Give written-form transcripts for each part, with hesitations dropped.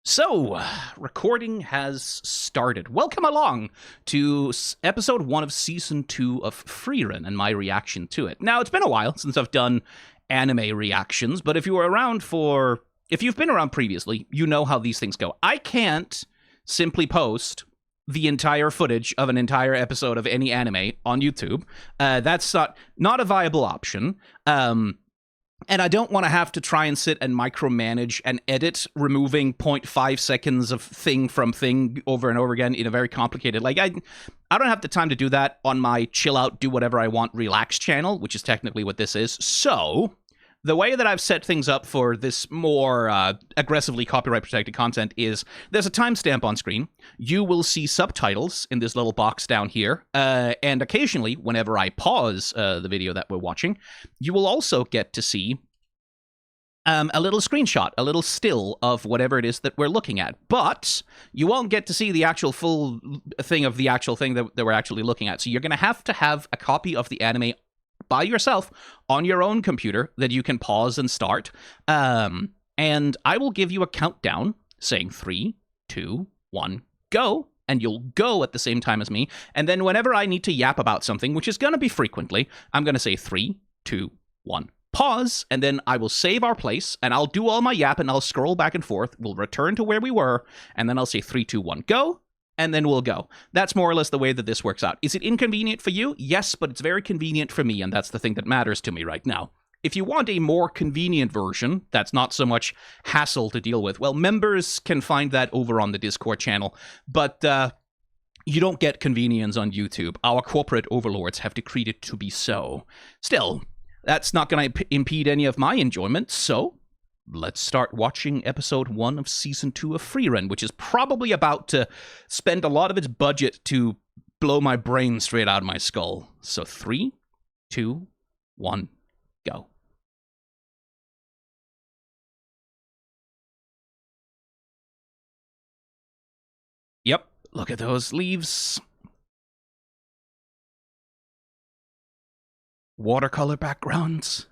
So, recording has started. Welcome along to episode 1 of season 2 of Frieren and my reaction to it. Now, it's been a while since I've done anime reactions, but if you've been around previously, you know how these things go. I can't simply post the entire footage of an entire episode of any anime on YouTube. That's not a viable option. And I don't want to have to try and sit and micromanage and edit, removing 0.5 seconds of thing from thing over and over again in a very complicated... I don't have the time to do that on my chill out, do whatever I want, relax channel, which is technically what this is. So, the way that I've set things up for this more aggressively copyright-protected content is there's a timestamp on screen. You will see subtitles in this little box down here. And occasionally, whenever I pause the video that we're watching, you will also get to see a little screenshot, a little still of whatever it is that we're looking at. But you won't get to see the actual full thing of the actual thing that we're actually looking at. So you're going to have a copy of the anime by yourself on your own computer that you can pause and start. And I will give you a countdown saying 3, 2, 1, go. And you'll go at the same time as me. And then whenever I need to yap about something, which is going to be frequently, I'm going to say 3, 2, 1, pause. And then I will save our place and I'll do all my yap and I'll scroll back and forth. We'll return to where we were. And then I'll say 3, 2, 1, go. And then we'll go. That's more or less the way that this works out. Is it inconvenient for you? Yes, but it's very convenient for me, and that's the thing that matters to me right now. If you want a more convenient version, that's not so much hassle to deal with, well, members can find that over on the Discord channel, but you don't get convenience on YouTube. Our corporate overlords have decreed it to be so. Still, that's not going to impede any of my enjoyment, so let's start watching episode 1 of season 2 of Frieren, which is probably about to spend a lot of its budget to blow my brain straight out of my skull. So 3, 2, 1, go. Yep, look at those leaves. Watercolor backgrounds.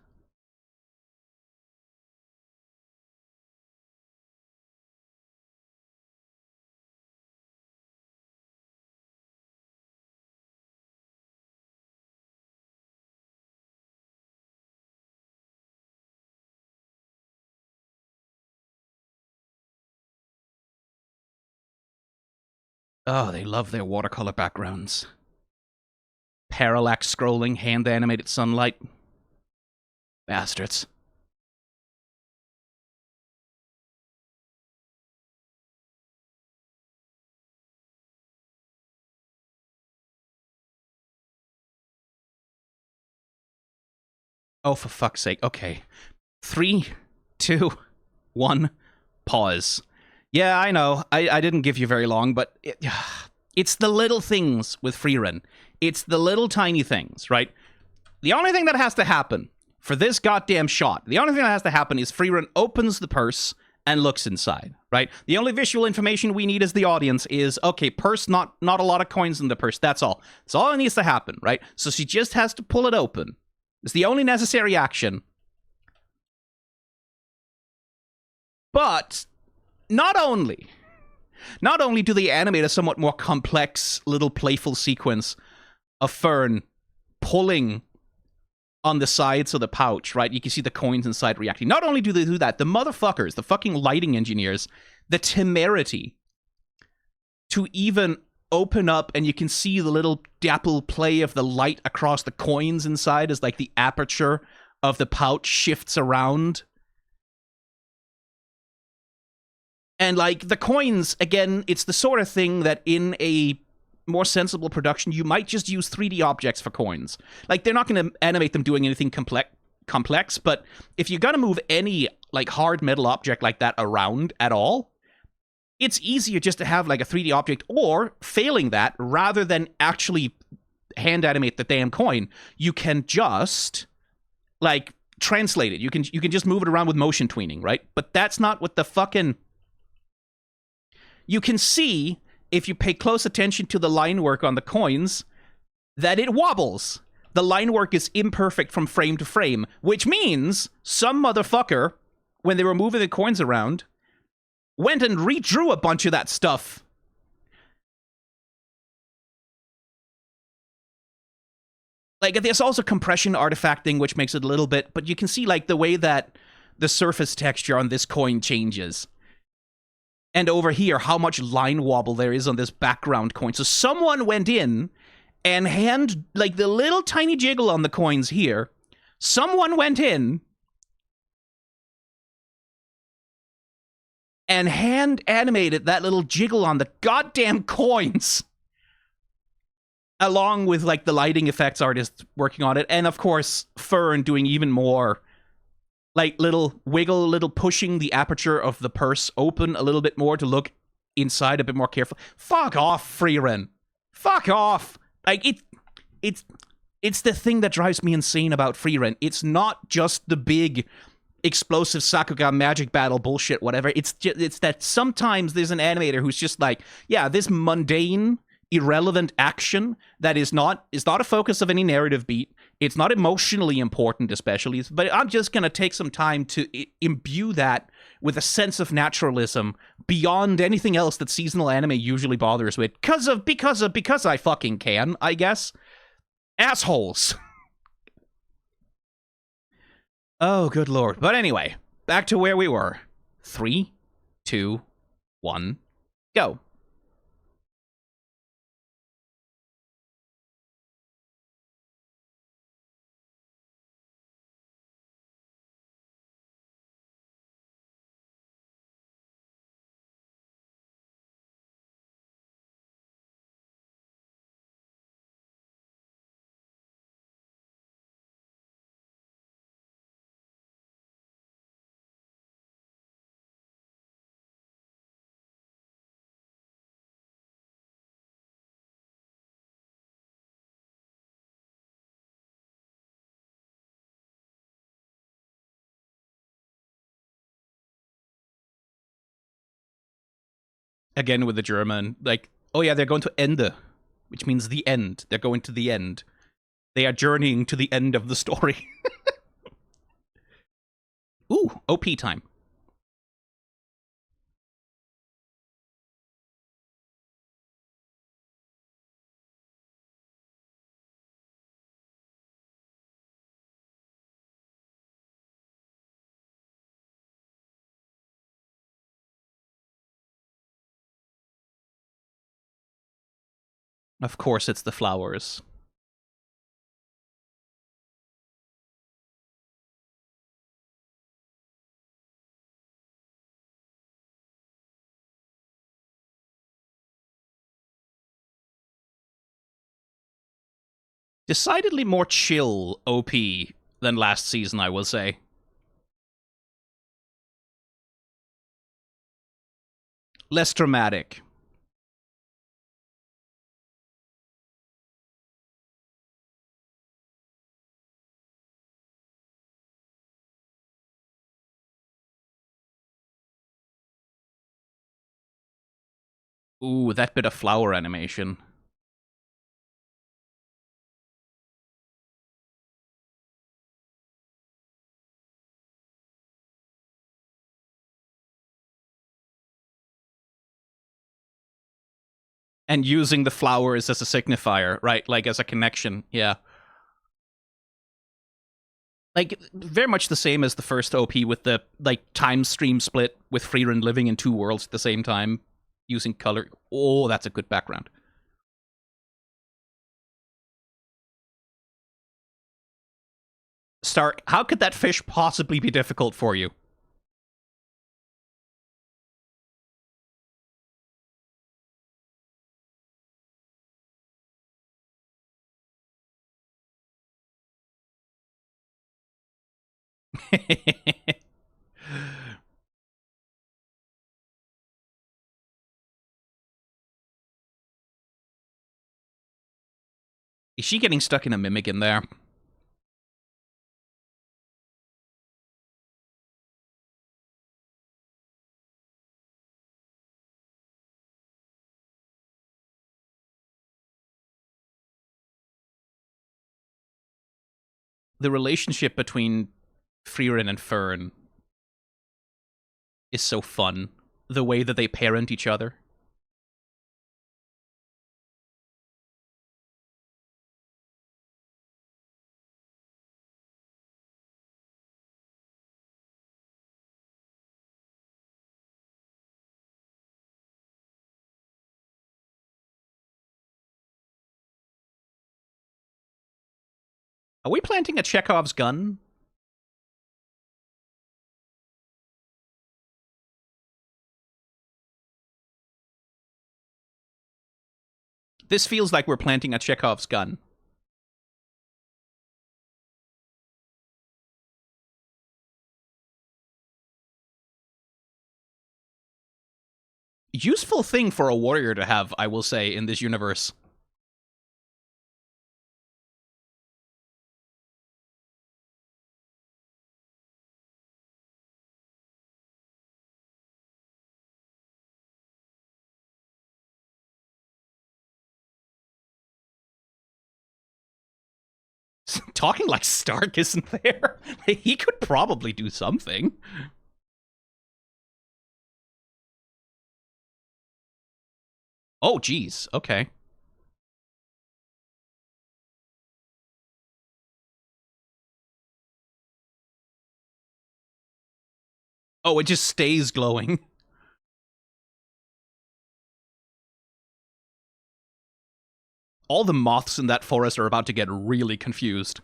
Oh, they love their watercolor backgrounds. Parallax scrolling, hand-animated sunlight. Bastards. Oh, for fuck's sake. Okay. 3, 2, 1, pause. Yeah, I know. I didn't give you very long, but it's the little things with Frieren. It's the little tiny things, right? The only thing that has to happen for this goddamn shot, the only thing that has to happen is Frieren opens the purse and looks inside, right? The only visual information we need as the audience is, okay, purse, not a lot of coins in the purse, that's all. That's all that needs to happen, right? So she just has to pull it open. It's the only necessary action. But not only do they animate a somewhat more complex little playful sequence of Fern pulling on the sides of the pouch, right? You can see the coins inside reacting. Not only do they do that, the motherfuckers, the fucking lighting engineers, the temerity to even open up and you can see the little dapple play of the light across the coins inside as like the aperture of the pouch shifts around. And, like, the coins, again, it's the sort of thing that in a more sensible production, you might just use 3D objects for coins. Like, they're not going to animate them doing anything complex, but if you're going to move any, like, hard metal object like that around at all, it's easier just to have, like, a 3D object, or, failing that, rather than actually hand animate the damn coin, you can just, like, translate it. You can just move it around with motion tweening, right? But that's not what the fucking... You can see, if you pay close attention to the line work on the coins, that it wobbles. The line work is imperfect from frame to frame, which means some motherfucker, when they were moving the coins around, went and redrew a bunch of that stuff. Like, there's also compression artifacting, which makes it a little bit, but you can see, like, the way that the surface texture on this coin changes. And over here, how much line wobble there is on this background coin. So someone went in and like, the little tiny jiggle on the coins here, someone went in and hand animated that little jiggle on the goddamn coins, along with, like, the lighting effects artist working on it, and of course Fern doing even more, like, little wiggle, little pushing the aperture of the purse open a little bit more to look inside a bit more careful. Fuck off, frieren. Fuck off. Like, it's the thing that drives me insane about frieren. It's not just the big explosive Sakuga magic battle bullshit, whatever. It's that sometimes there's an animator who's just like, yeah, this mundane, irrelevant action that is not a focus of any narrative beat. It's not emotionally important, especially, but I'm just gonna take some time to imbue that with a sense of naturalism beyond anything else that seasonal anime usually bothers with, because I fucking can, I guess. Assholes. Oh, good lord. But anyway, back to where we were. 3, 2, 1, go. Again with the German, like, oh yeah, they're going to Ende, which means the end. They're going to the end. They are journeying to the end of the story. Ooh, OP time. Of course, it's the flowers. Decidedly more chill OP than last season, I will say. Less dramatic. Ooh, that bit of flower animation. And using the flowers as a signifier, right? Like, as a connection, yeah. Like, very much the same as the first OP with the, like, time stream split with frieren living in two worlds at the same time, using color. Oh, that's a good background. Stark, how could that fish possibly be difficult for you? Is she getting stuck in a mimic in there? The relationship between frieren and Fern is so fun. the way that they parent each other. Are we planting a Chekhov's gun? This feels like we're planting a Chekhov's gun. Useful thing for a warrior to have, I will say, in this universe. Talking like Stark isn't there. He could probably do something. Oh, geez. Okay. Oh, it just stays glowing. All the moths in that forest are about to get really confused.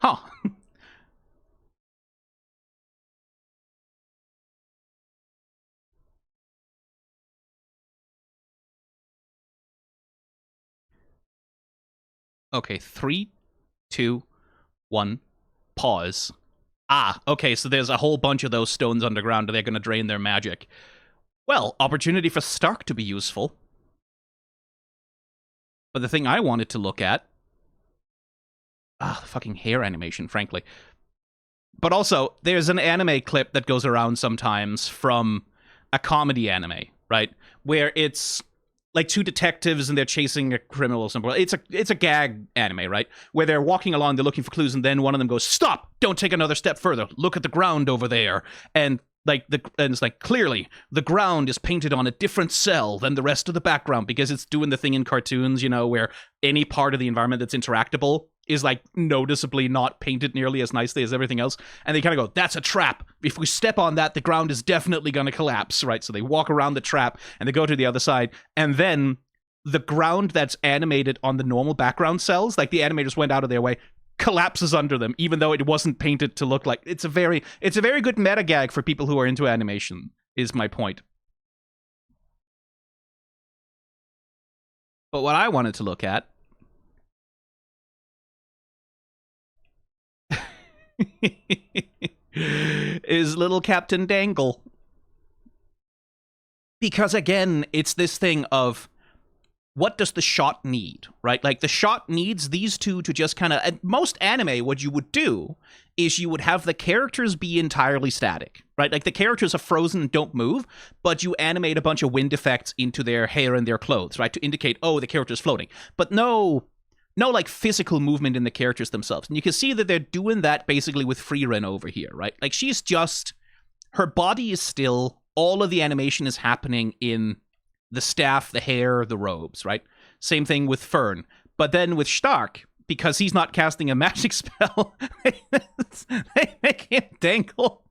Huh. Okay, 3, 2, 1, pause. Ah, okay, so there's a whole bunch of those stones underground and they're going to drain their magic. Well, opportunity for Stark to be useful. But the thing I wanted to look at... Ah, the fucking hair animation, frankly. But also, there's an anime clip that goes around sometimes from a comedy anime, right? Where it's like two detectives and they're chasing a criminal or something. It's a gag anime, right? Where they're walking along, they're looking for clues, and then one of them goes, "Stop! Don't take another step further. Look at the ground over there." And it's like clearly the ground is painted on a different cell than the rest of the background because it's doing the thing in cartoons, you know, where any part of the environment that's interactable is like noticeably not painted nearly as nicely as everything else. And they kind of go, "That's a trap. If we step on that, the ground is definitely going to collapse," right? So they walk around the trap and they go to the other side. And then the ground that's animated on the normal background cells, like the animators went out of their way, collapses under them, even though it wasn't painted to look like. It's a very good meta gag for people who are into animation, is my point. But what I wanted to look at is little Captain Dangle. Because again, it's this thing of what does the shot need, right? Like the shot needs these two to just kind of, at most anime, what you would do is you would have the characters be entirely static, right? Like the characters are frozen and don't move, but you animate a bunch of wind effects into their hair and their clothes, right? To indicate, oh, the character's floating. But no like physical movement in the characters themselves. And you can see that they're doing that basically with frieren over here, right? Like she's just, her body is still, all of the animation is happening in the staff, the hair, the robes, right? Same thing with Fern. But then with Stark, because he's not casting a magic spell, they make him dangle.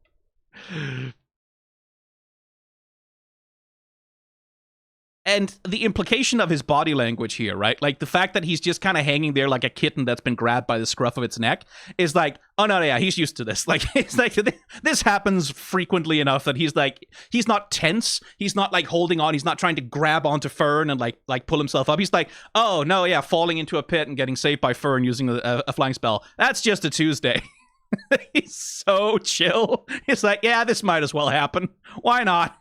And the implication of his body language here, right? Like the fact that he's just kind of hanging there like a kitten that's been grabbed by the scruff of its neck is like, oh no, yeah, he's used to this. Like, it's like this happens frequently enough that he's like, he's not tense. He's not like holding on. He's not trying to grab onto Fern and like pull himself up. He's like, oh no, yeah, falling into a pit and getting saved by Fern using a flying spell. That's just a Tuesday. He's so chill. He's like, yeah, this might as well happen. Why not?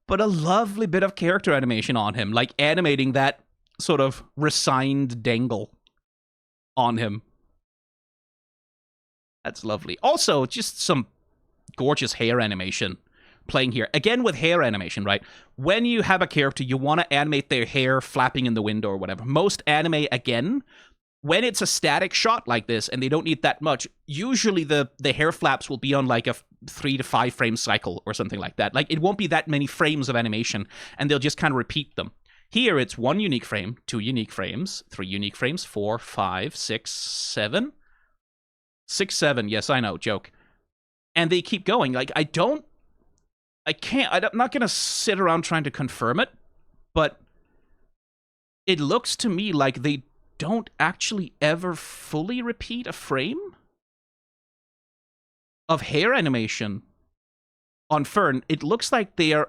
But a lovely bit of character animation on him, like animating that sort of resigned dangle on him. That's lovely. Also, just some gorgeous hair animation playing here. Again, with hair animation, right? When you have a character, you want to animate their hair flapping in the wind or whatever. Most anime, again, when it's a static shot like this and they don't need that much, usually the hair flaps will be on like a 3 to 5 frame cycle or something like that. Like it won't be that many frames of animation and they'll just kind of repeat them. Here it's 1 unique frame, 2 unique frames, 3 unique frames, 4, 5, 6, 7. 6, 7, yes, I know, joke. And they keep going. Like I'm not going to sit around trying to confirm it, but it looks to me like they don't actually ever fully repeat a frame of hair animation on Fern. It looks like they are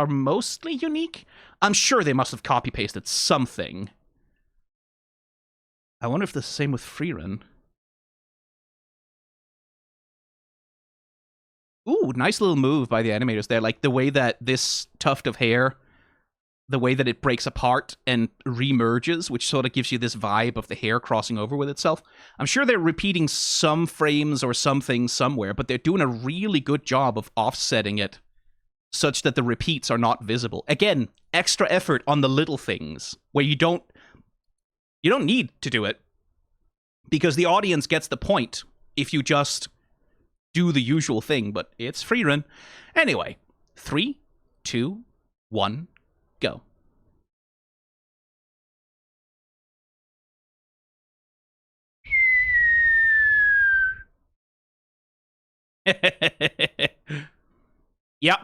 mostly unique. I'm sure they must have copy pasted something. I wonder if the same with frieren. Ooh, nice little move by the animators there. Like the way that this tuft of hair, the way that it breaks apart and remerges, which sort of gives you this vibe of the hair crossing over with itself. I'm sure they're repeating some frames or something somewhere, but they're doing a really good job of offsetting it such that the repeats are not visible. Again, extra effort on the little things where you don't need to do it because the audience gets the point if you just do the usual thing, but it's frieren. Anyway, 3, 2, 1, go. Yep.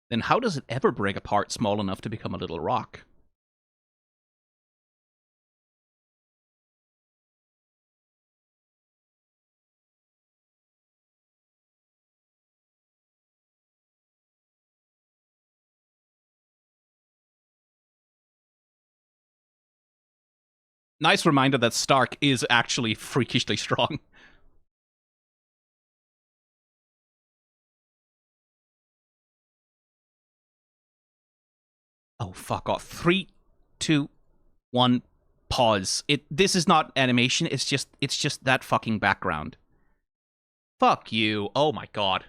Then how does it ever break apart small enough to become a little rock? Nice reminder that Stark is actually freakishly strong. Oh, fuck off. 3, 2, 1, pause. This is not animation, it's just that fucking background. Fuck you. Oh my god.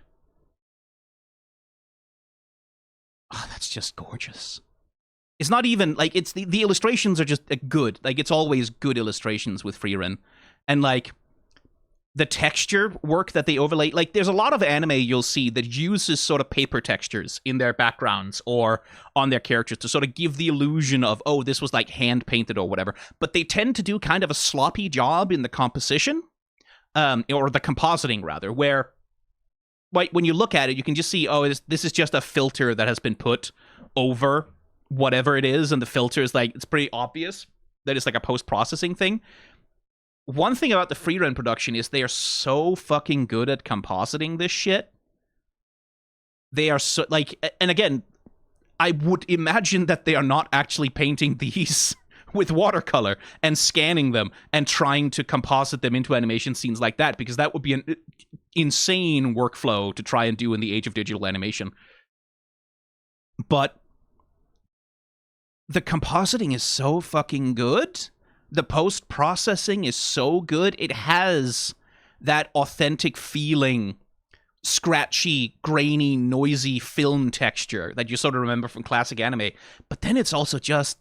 Oh, that's just gorgeous. It's not even, like, it's the illustrations are just good. Like, it's always good illustrations with frieren. And, like, the texture work that they overlay, like, there's a lot of anime you'll see that uses sort of paper textures in their backgrounds or on their characters to sort of give the illusion of, oh, this was, like, hand-painted or whatever. But they tend to do kind of a sloppy job in the composition, or the compositing, rather, where, like, when you look at it, you can just see, oh, this is just a filter that has been put over whatever it is, and the filter is, like, it's pretty obvious that it's, like, a post-processing thing. One thing about the frieren production is they are so fucking good at compositing this shit. They are so, like, and again, I would imagine that they are not actually painting these with watercolor and scanning them and trying to composite them into animation scenes like that, because that would be an insane workflow to try and do in the age of digital animation. But the compositing is so fucking good. The post-processing is so good. It has that authentic feeling scratchy, grainy, noisy film texture that you sort of remember from classic anime. But then it's also just,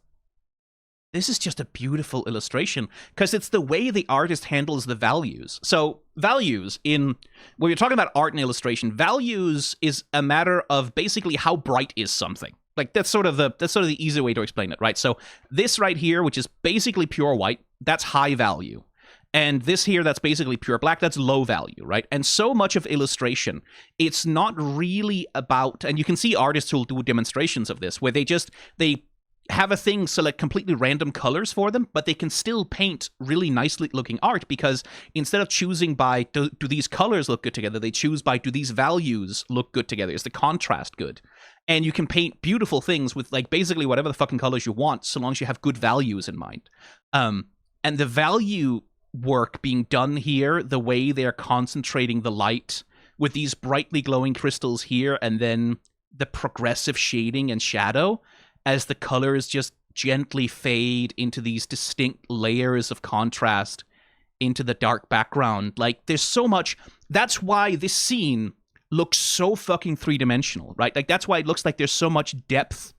this is just a beautiful illustration because it's the way the artist handles the values. So values in, when you're talking about art and illustration, values is a matter of basically how bright is something. Like that's sort of the easy way to explain it, right? So this right here, which is basically pure white, that's high value. And this here, that's basically pure black, that's low value, right? And so much of illustration, it's not really about, and you can see artists who'll do demonstrations of this, where they have a thing select completely random colors for them, but they can still paint really nicely looking art because instead of choosing by do these colors look good together, they choose by do these values look good together? Is the contrast good? And you can paint beautiful things with like basically whatever the fucking colors you want, so long as you have good values in mind. And the value work being done here, the way they're concentrating the light with these brightly glowing crystals here, and then the progressive shading and shadow as the colors just gently fade into these distinct layers of contrast into the dark background. Like, there's so much. That's why this scene looks so fucking three-dimensional, right? Like, that's why it looks like there's so much depth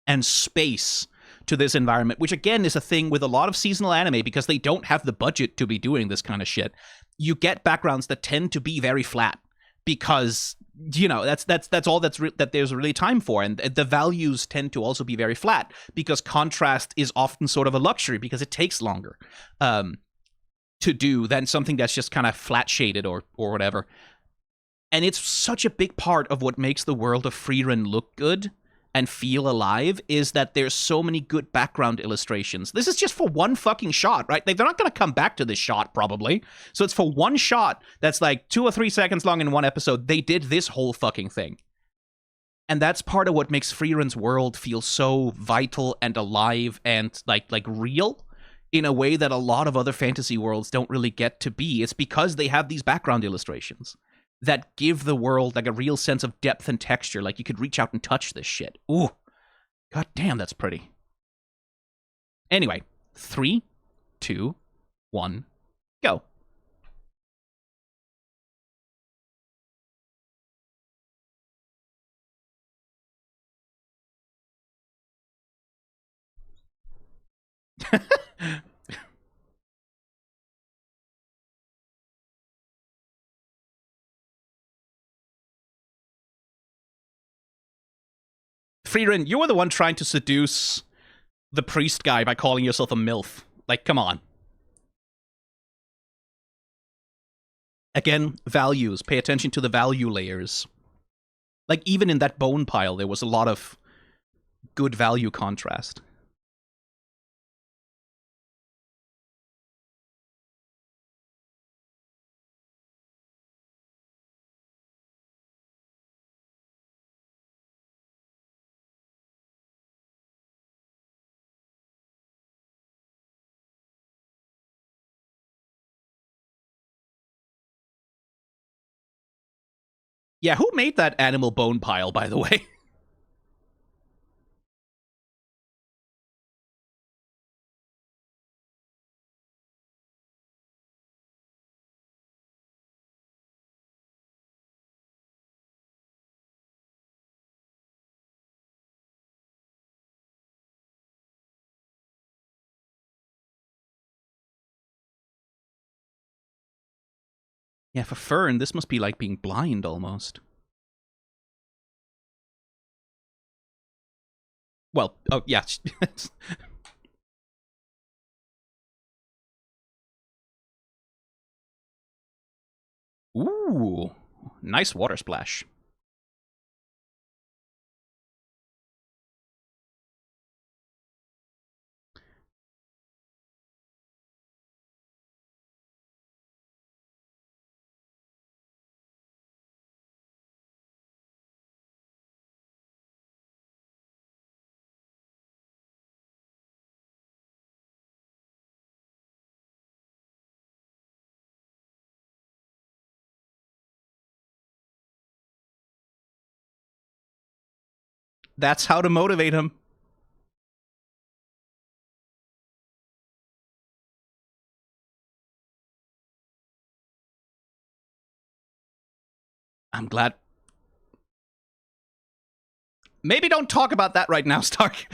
and space to this environment, which again is a thing with a lot of seasonal anime because they don't have the budget to be doing this kind of shit. You get backgrounds that tend to be very flat because, you know, that's all that there's really time for, and the values tend to also be very flat because contrast is often sort of a luxury because it takes longer to do than something that's just kind of flat shaded or whatever. And it's such a big part of what makes the world of frieren look good and feel alive is that there's so many good background illustrations. This is just for one fucking shot, right? They're not going to come back to this shot, probably. So it's for one shot that's like 2 or 3 seconds long in one episode. They did this whole fucking thing. And that's part of what makes Frieren's world feel so vital and alive and like real in a way that a lot of other fantasy worlds don't really get to be. It's because they have these background illustrations that give the world like a real sense of depth and texture. Like you could reach out and touch this shit. Ooh, god damn, that's pretty. Anyway, 3, 2, 1, go. Frieren, you were the one trying to seduce the priest guy by calling yourself a MILF. Like, come on. Again, values. Pay attention to the value layers. Like, even in that bone pile, there was a lot of good value contrast. Yeah, who made that animal bone pile, by the way? Yeah, for Fern, this must be like being blind almost. Well, oh, yeah. Ooh, nice water splash. That's how to motivate him. I'm glad. Maybe don't talk about that right now, Stark.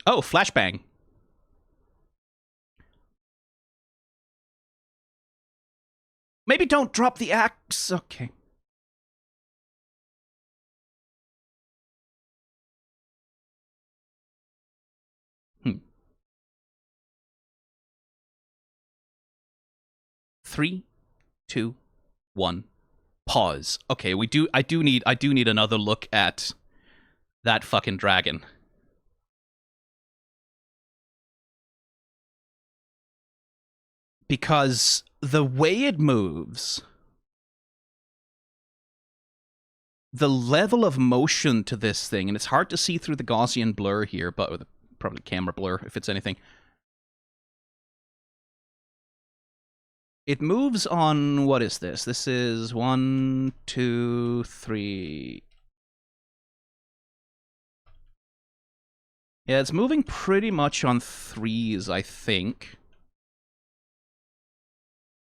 Oh, flashbang. Maybe don't drop the axe. Okay. Hmm. 3, 2, 1. Pause. Okay, I do need another look at that fucking dragon. Because the way it moves, the level of motion to this thing, and it's hard to see through the Gaussian blur here, but with probably camera blur if it's anything. It moves on, what is this? This is 1, 2, 3. Yeah, it's moving pretty much on 3s, I think.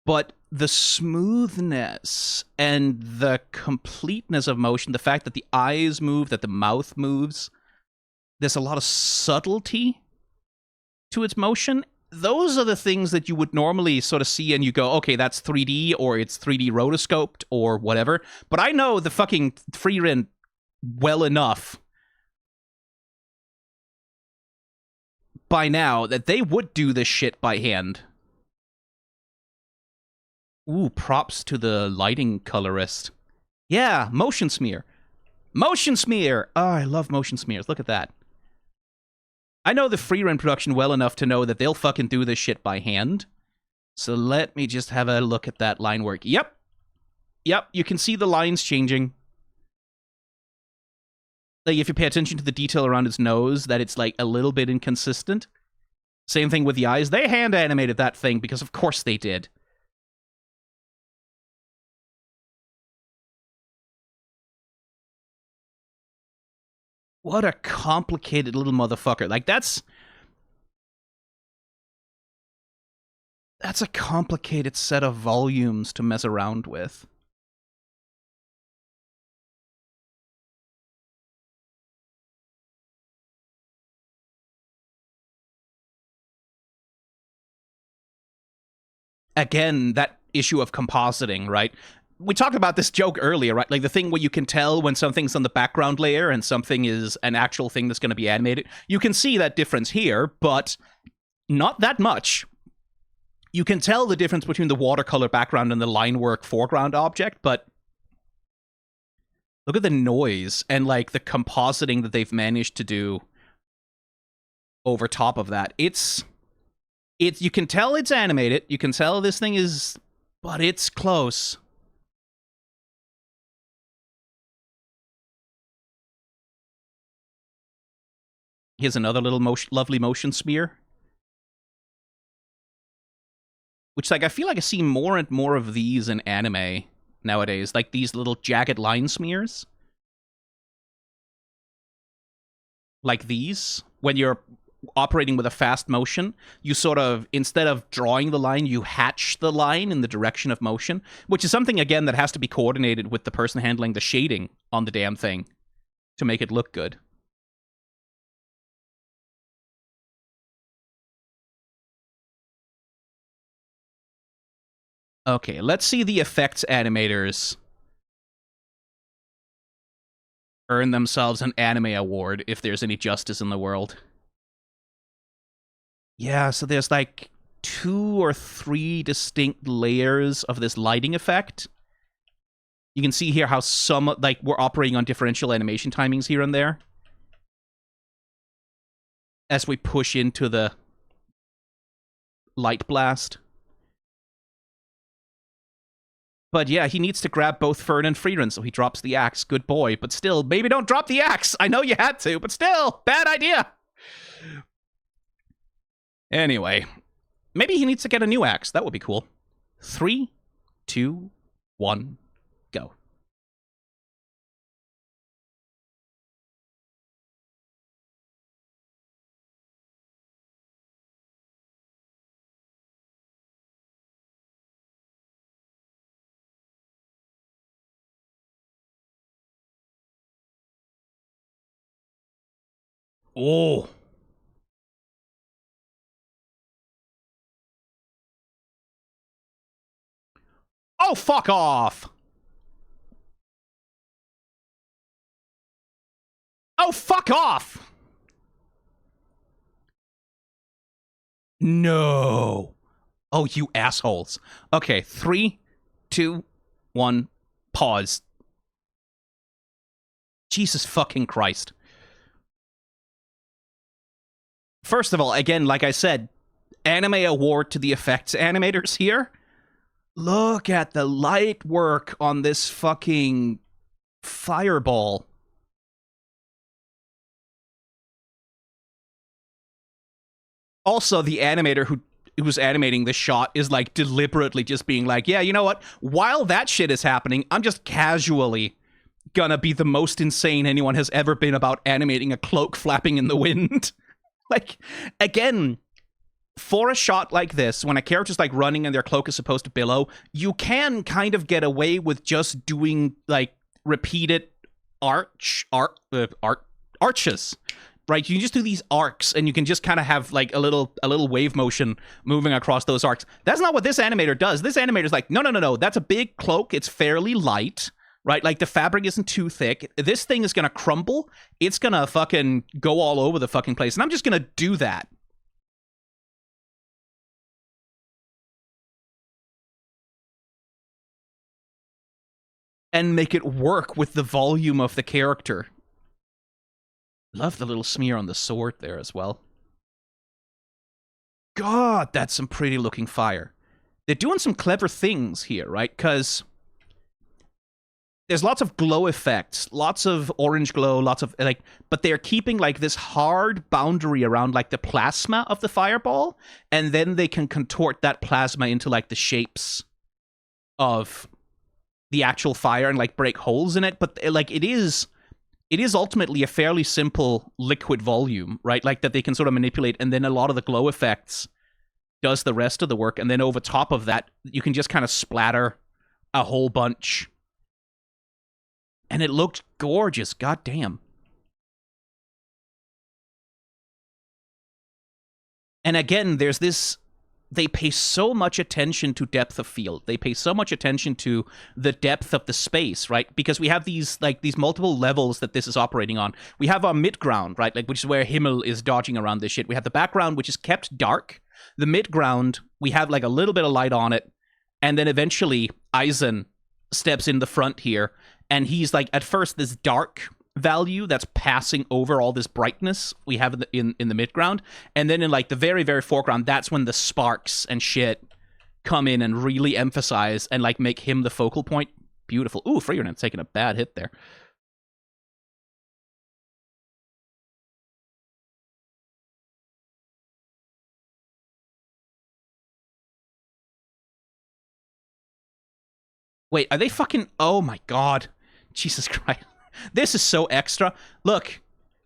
But the smoothness and the completeness of motion, the fact that the eyes move, that the mouth moves, there's a lot of subtlety to its motion. Those are the things that you would normally sort of see and you go, okay, that's 3D or it's 3D rotoscoped or whatever. But I know the fucking frieren well enough by now that they would do this shit by hand. Ooh, props to the lighting colorist. Yeah, motion smear. Motion smear! Oh, I love motion smears. Look at that. I know the frieren production well enough to know that they'll fucking do this shit by hand. So let me just have a look at that line work. Yep. Yep, you can see the lines changing. Like, if you pay attention to the detail around its nose, that it's, like, a little bit inconsistent. Same thing with the eyes. They hand-animated that thing because of course they did. What a complicated little motherfucker. Like, that's a complicated set of volumes to mess around with. Again, that issue of compositing, right? We talked about this joke earlier, right? Like the thing where you can tell when something's on the background layer and something is an actual thing that's going to be animated. You can see that difference here, but not that much. You can tell the difference between the watercolor background and the line work foreground object, but look at the noise and like the compositing that they've managed to do over top of that. It's you can tell it's animated. You can tell this thing is, but it's close. Here's another little lovely motion smear. Which, like, I feel like I see more and more of these in anime nowadays. Like, these little jagged line smears. Like these. When you're operating with a fast motion, you sort of, instead of drawing the line, you hatch the line in the direction of motion. Which is something, again, that has to be coordinated with the person handling the shading on the damn thing to make it look good. Okay, let's see the effects animators earn themselves an anime award if there's any justice in the world. Yeah, so there's like 2 or 3 distinct layers of this lighting effect. You can see here how some, like, we're operating on differential animation timings here and there as we push into the light blast. But yeah, he needs to grab both Fern and frieren, so he drops the axe. Good boy. But still, maybe don't drop the axe. I know you had to, but still, bad idea. Anyway, maybe he needs to get a new axe. That would be cool. 3, 2, 1, go. Oh. Oh, fuck off. Oh, fuck off. No. Oh, you assholes. Okay, 3, 2, 1, pause. Jesus fucking Christ. First of all, again, like I said, anime award to the effects animators here. Look at the light work on this fucking fireball. Also, the animator who was animating this shot is like deliberately just being like, yeah, you know what? While that shit is happening, I'm just casually gonna be the most insane anyone has ever been about animating a cloak flapping in the wind. Like, again, for a shot like this, when a character's like running and their cloak is supposed to billow, you can kind of get away with just doing like repeated arches, right? You can just do these arcs, and you can just kind of have like a little wave motion moving across those arcs. That's not what this animator does. This animator's like, no. That's a big cloak. It's fairly light, right? Like the fabric isn't too thick. This thing is gonna crumble. It's gonna fucking go all over the fucking place, and I'm just gonna do that. And make it work with the volume of the character. Love the little smear on the sword there as well. God, that's some pretty looking fire. They're doing some clever things here, right? Because there's lots of glow effects, lots of orange glow, lots of like, but they're keeping like this hard boundary around like the plasma of the fireball, and then they can contort that plasma into like the shapes of the actual fire and like break holes in it. But like it is ultimately a fairly simple liquid volume, right? Like that they can sort of manipulate, and then a lot of the glow effects does the rest of the work, and then over top of that, you can just kind of splatter a whole bunch. And it looked gorgeous, goddamn. And again, there's this... They pay so much attention to depth of field. They pay so much attention to the depth of the space, right? Because we have these multiple levels that this is operating on. We have our mid-ground, right? Like, which is where Himmel is dodging around this shit. We have the background, which is kept dark. The mid-ground, we have like a little bit of light on it. And then eventually, Eisen steps in the front here. And he's like, at first, this dark value that's passing over all this brightness we have in the mid-ground, and then in like the very, very foreground, that's when the sparks and shit come in and really emphasize and like make him the focal point. Beautiful. Ooh, Frieren taking a bad hit there. Wait, are they fucking... Oh my god. Jesus Christ. This is so extra. Look,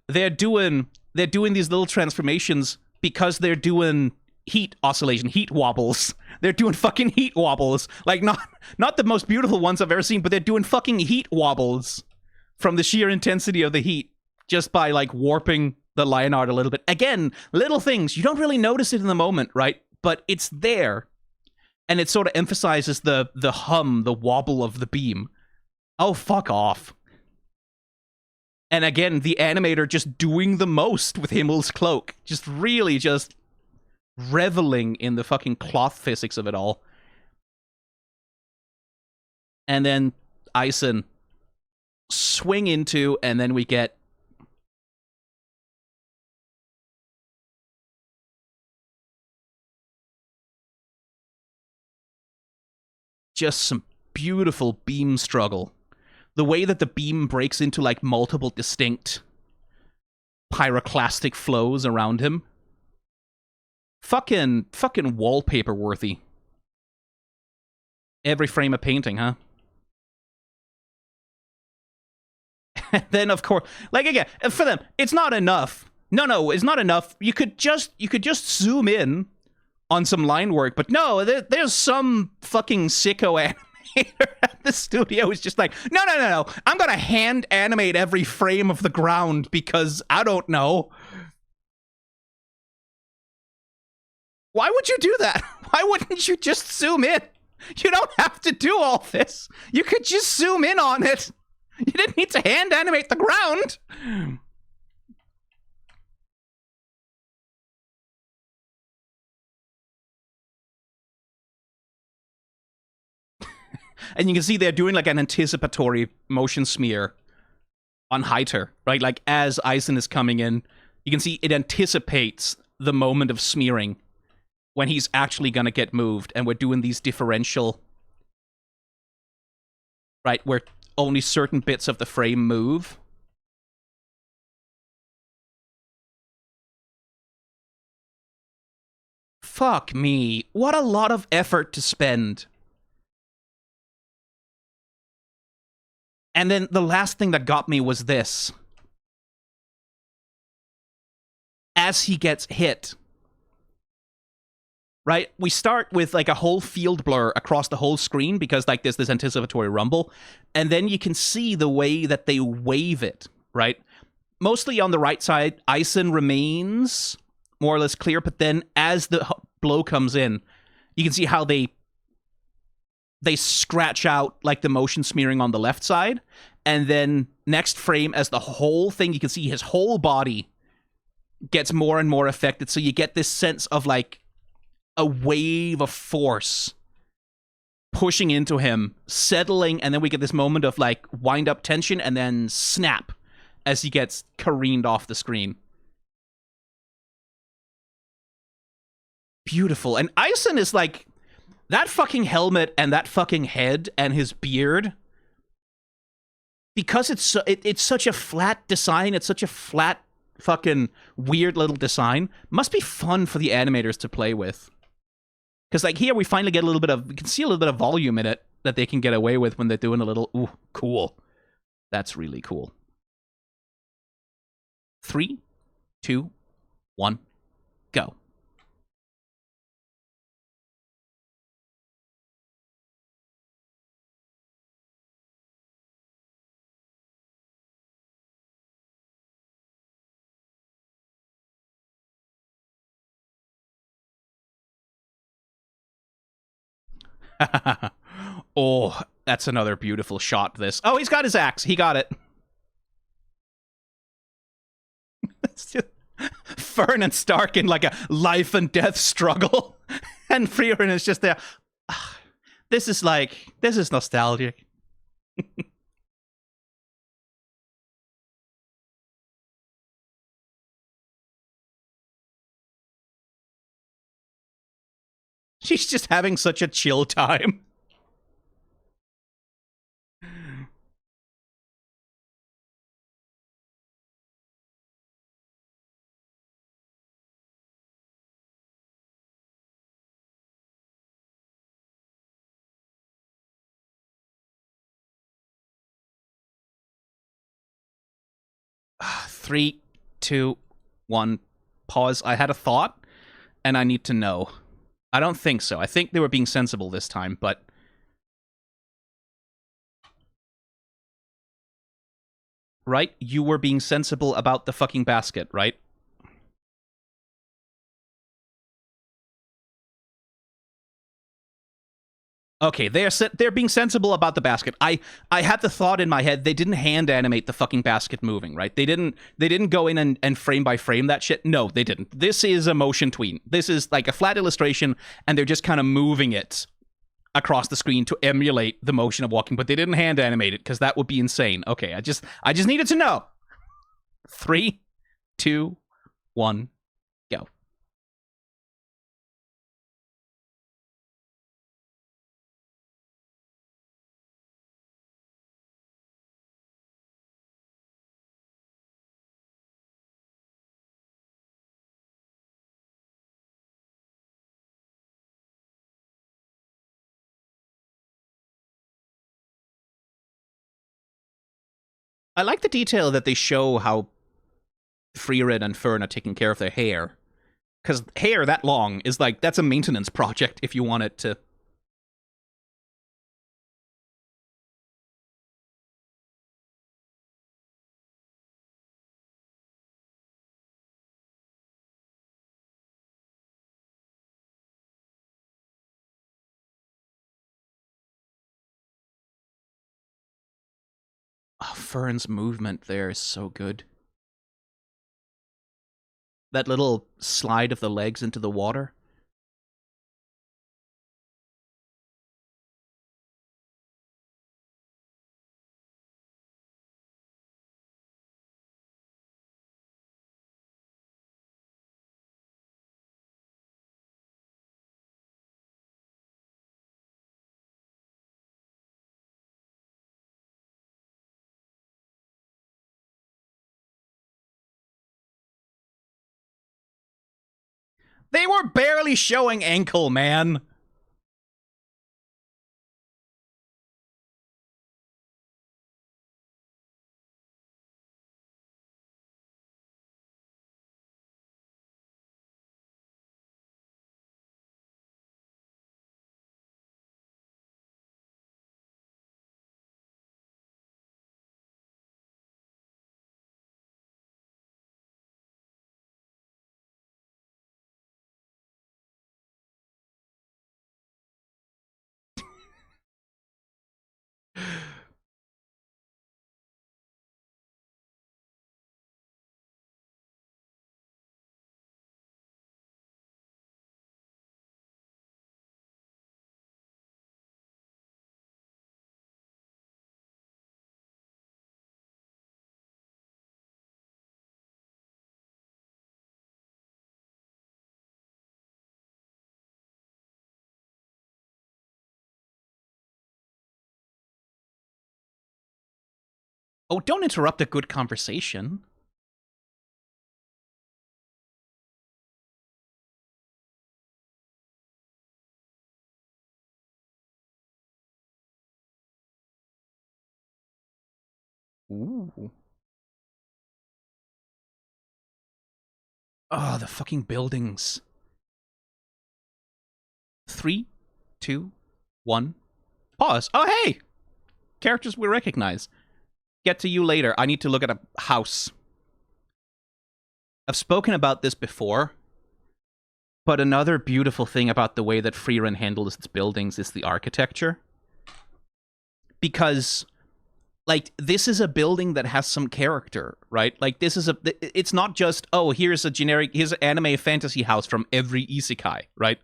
they're doing these little transformations because they're doing heat oscillation, heat wobbles. They're doing fucking heat wobbles. Like, not the most beautiful ones I've ever seen, but they're doing fucking heat wobbles from the sheer intensity of the heat just by, like, warping the line art a little bit. Again, little things. You don't really notice it in the moment, right? But it's there. And it sort of emphasizes the hum, the wobble of the beam. Oh, fuck off. And again, the animator just doing the most with Himmel's cloak. Just really just reveling in the fucking cloth physics of it all. And then Eisen swing into, and then we get... just some beautiful beam struggle. The way that the beam breaks into, like, multiple distinct pyroclastic flows around him. Fucking wallpaper worthy. Every frame of painting, huh? And then, of course, like, again, for them, it's not enough. No, it's not enough. You could just zoom in on some line work, but no, there's some fucking sicko animator at the studio who's just like, no. I'm gonna hand animate every frame of the ground because I don't know. Why would you do that? Why wouldn't you just zoom in? You don't have to do all this. You could just zoom in on it. You didn't need to hand animate the ground. And you can see they're doing like an anticipatory motion smear on Heiter, right? Like as Eisen is coming in, you can see it anticipates the moment of smearing when he's actually going to get moved, and we're doing these differential, right, where only certain bits of the frame move. Fuck me. What a lot of effort to spend. And then the last thing that got me was this. As he gets hit, right? We start with like a whole field blur across the whole screen because like there's this anticipatory rumble. And then you can see the way that they wave it, right? Mostly on the right side, Eisen remains more or less clear, but then as the blow comes in, you can see how they scratch out like the motion smearing on the left side. And then next frame, as the whole thing, you can see his whole body gets more and more affected. So you get this sense of like a wave of force pushing into him, settling, and then we get this moment of like wind up tension and then snap as he gets careened off the screen. Beautiful. And Eisen is like, that fucking helmet and that fucking head and his beard, because it's such a flat design, it's such a flat fucking weird little design, must be fun for the animators to play with. Because like here we finally get a little bit of, we can see a little bit of volume in it that they can get away with when they're doing a little, ooh, cool. That's really cool. 3, 2, 1, go. Oh, that's another beautiful shot, this. Oh, he's got his axe. He got it. It's just Fern and Stark in like a life and death struggle. And Frieren is just there. This is nostalgic. She's just having such a chill time. Three, two, one, pause. I had a thought, and I need to know. I don't think so. I think they were being sensible this time, but... Right? You were being sensible about the fucking basket, right? Okay, they're being sensible about the basket. I had the thought in my head they didn't hand animate the fucking basket moving, right? They didn't go in and frame by frame that shit. No, they didn't. This is a motion tween. This is like a flat illustration, and they're just kind of moving it across the screen to emulate the motion of walking, but they didn't hand animate it because that would be insane. Okay, I just needed to know. 3, 2, 1, go. I like the detail that they show how Frieren and Fern are taking care of their hair. Because hair that long is like, that's a maintenance project if you want it to... Fern's movement there is so good. That little slide of the legs into the water. They were barely showing ankle, man. Oh, don't interrupt a good conversation. Ooh. Oh, the fucking buildings. 3, 2, 1. Pause. Oh, hey! Characters we recognize. Get to you later. I need to look at a house. I've spoken about this before, but another beautiful thing about the way that Frieren handles its buildings is the architecture. Because, like, this is a building that has some character, right? Like, this is it's not just, oh, here's an anime fantasy house from every isekai, right?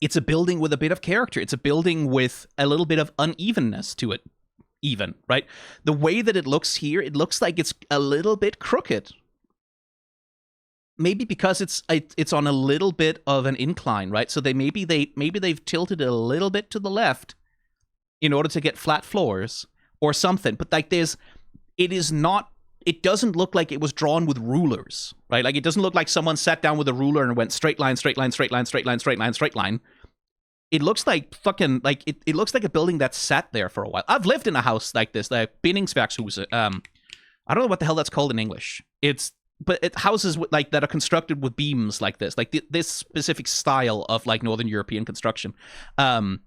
It's a building with a bit of character. It's a building with a little bit of unevenness to it, even, right? The way that it looks here, it looks like it's a little bit crooked. Maybe because it's on a little bit of an incline, right? So maybe they've tilted it a little bit to the left in order to get flat floors or something. But like it doesn't look like it was drawn with rulers, right? Like, it doesn't look like someone sat down with a ruler and went straight line, straight line, straight line, straight line, straight line, straight line. It looks like fucking, like, it looks like a building that sat there for a while. I've lived in a house like this, like Binningsverkshuse. I don't know what the hell that's called in English. But houses like that are constructed with beams like this, like this specific style of like Northern European construction. And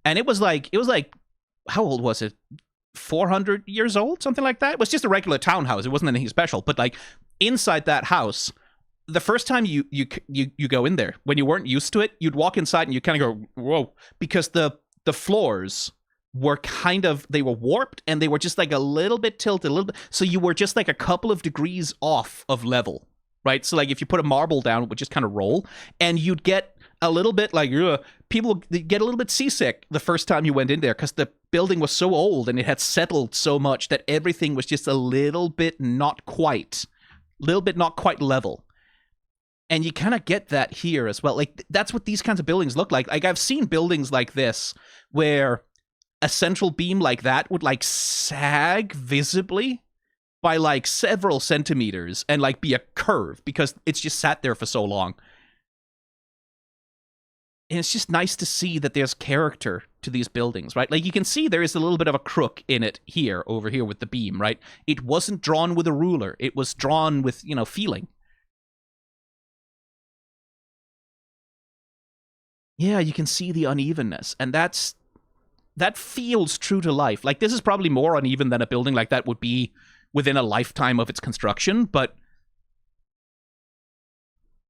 it was like, how old was it? 400 years old, something like that. It was just a regular townhouse. It wasn't anything special. But like inside that house, the first time you go in there, when you weren't used to it, you'd walk inside and you kind of go, whoa, because the floors were they were warped and they were just like a little bit tilted, a little bit. So you were just like a couple of degrees off of level, right? So like if you put a marble down, it would just kind of roll, and you'd get a little bit like, people get a little bit seasick the first time you went in there because the building was so old and it had settled so much that everything was just a little bit not quite level. And you kind of get that here as well. Like, that's what these kinds of buildings look like. Like, I've seen buildings like this where a central beam like that would like sag visibly by like several centimeters and like be a curve because it's just sat there for so long. And it's just nice to see that there's character to these buildings, right? Like, you can see there is a little bit of a crook in it here, over here with the beam, right? It wasn't drawn with a ruler. It was drawn with, feeling. Yeah, you can see the unevenness, and that feels true to life. Like, this is probably more uneven than a building like that would be within a lifetime of its construction, but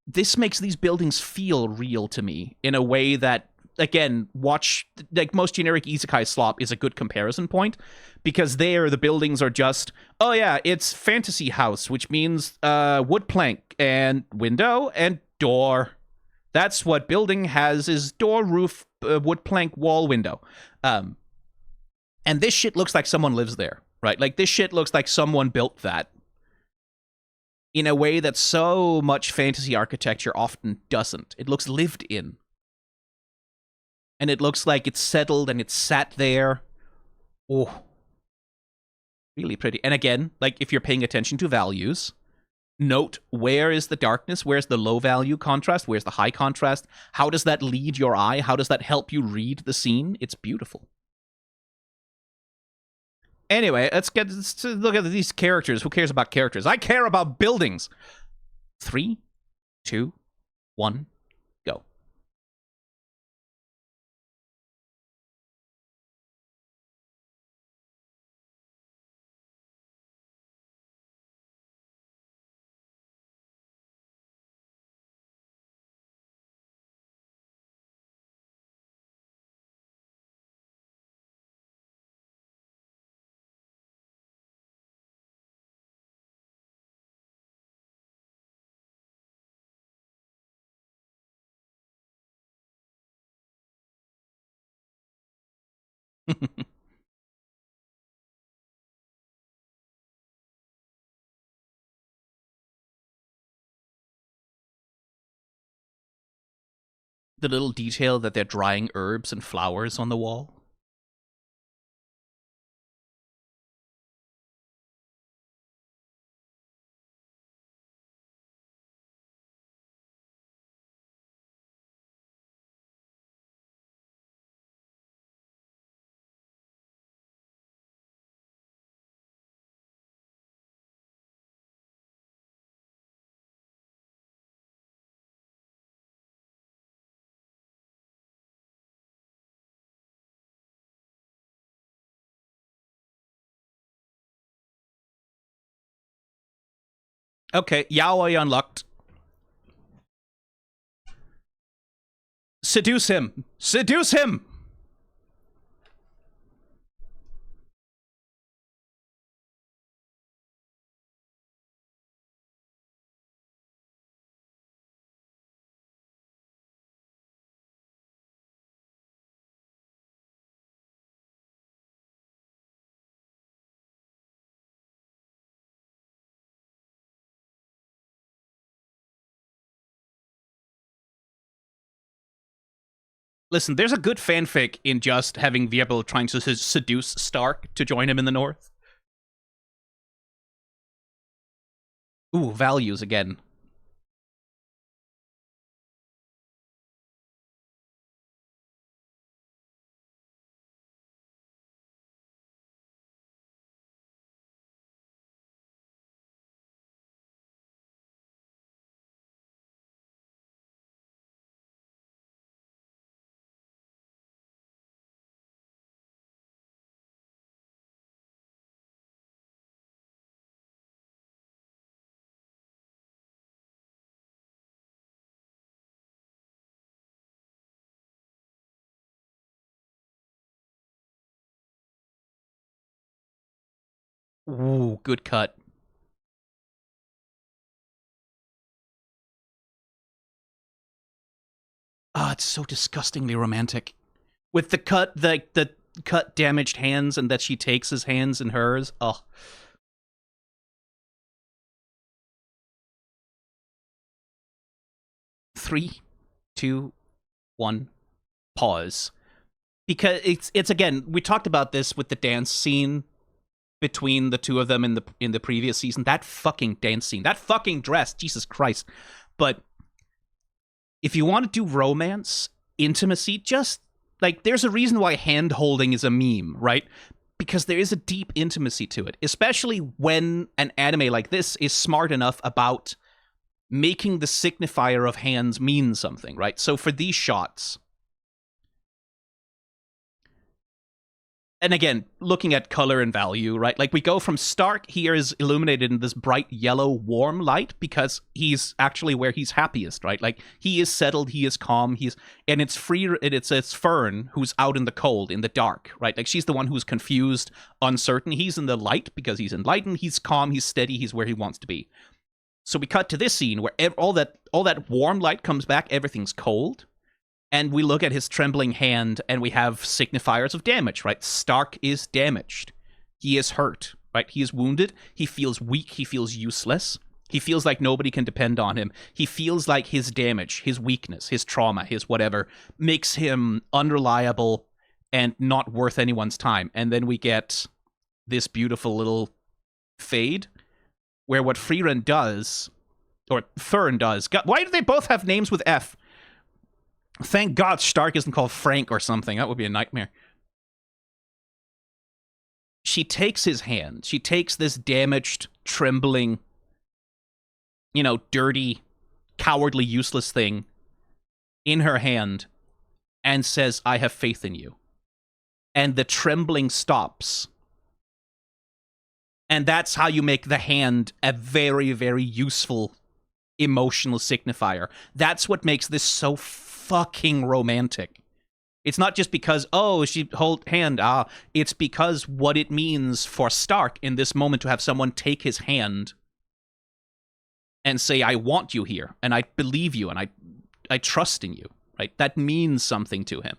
this makes these buildings feel real to me in a way that again, watch, like, most generic isekai slop is a good comparison point, because there the buildings are just, oh yeah, it's fantasy house, which means wood plank and window and door. That's what building has, is door, roof, wood plank, wall, window. And this shit looks like someone lives there, right? Like, this shit looks like someone built that in a way that so much fantasy architecture often doesn't. It looks lived in. And it looks like it's settled and it's sat there. Oh, really pretty. And again, like, if you're paying attention to values, note where is the darkness, where's the low value contrast, where's the high contrast, how does that lead your eye, how does that help you read the scene? It's beautiful. Anyway, let's look at these characters. Who cares about characters? I care about buildings. 3, 2, 1, go. The little detail that they're drying herbs and flowers on the wall. Okay, yaoi unlocked. Seduce him! Seduce him! Listen, there's a good fanfic in just having Viebel trying to seduce Stark to join him in the North. Ooh, values again. Ooh, good cut. Ah, it's so disgustingly romantic. With the cut, the cut damaged hands, and that she takes his hands in hers. Oh. Three, two, one, pause. Because it's again, we talked about this with the dance scene between the two of them in the previous season. That fucking dance scene, that fucking dress, Jesus Christ. But if you want to do romance, intimacy, just, like, there's a reason why hand holding is a meme, right? Because there is a deep intimacy to it, especially when an anime like this is smart enough about making the signifier of hands mean something, right? So for these shots, and again, looking at color and value, right? Like, we go from Stark here is illuminated in this bright yellow, warm light because he's actually where he's happiest, right? Like, he is settled, he is calm, and it's it's Fern who's out in the cold, in the dark, right? Like, she's the one who's confused, uncertain. He's in the light because he's enlightened, he's calm, he's steady, he's where he wants to be. So we cut to this scene where all that warm light comes back, everything's cold. And we look at his trembling hand, and we have signifiers of damage, right? Stark is damaged. He is hurt, right? He is wounded. He feels weak. He feels useless. He feels like nobody can depend on him. He feels like his damage, his weakness, his trauma, his whatever, makes him unreliable and not worth anyone's time. And then we get this beautiful little fade where what frieren does, or Fern does... God, why do they both have names with F? Thank God Stark isn't called Frank or something. That would be a nightmare. She takes his hand. She takes this damaged, trembling, dirty, cowardly, useless thing in her hand and says, I have faith in you. And the trembling stops. And that's how you make the hand a very, very useful emotional signifier. That's what makes this so fucking romantic. It's not just because, she hold hand, it's because what it means for Stark in this moment to have someone take his hand and say, I want you here, and I believe you, and I trust in you, right? That means something to him.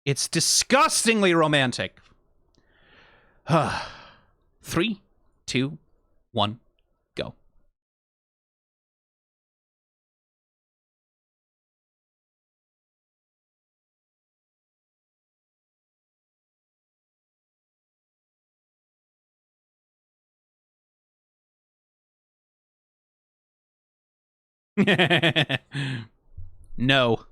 It's disgustingly romantic. 3, 2, 1, go. No.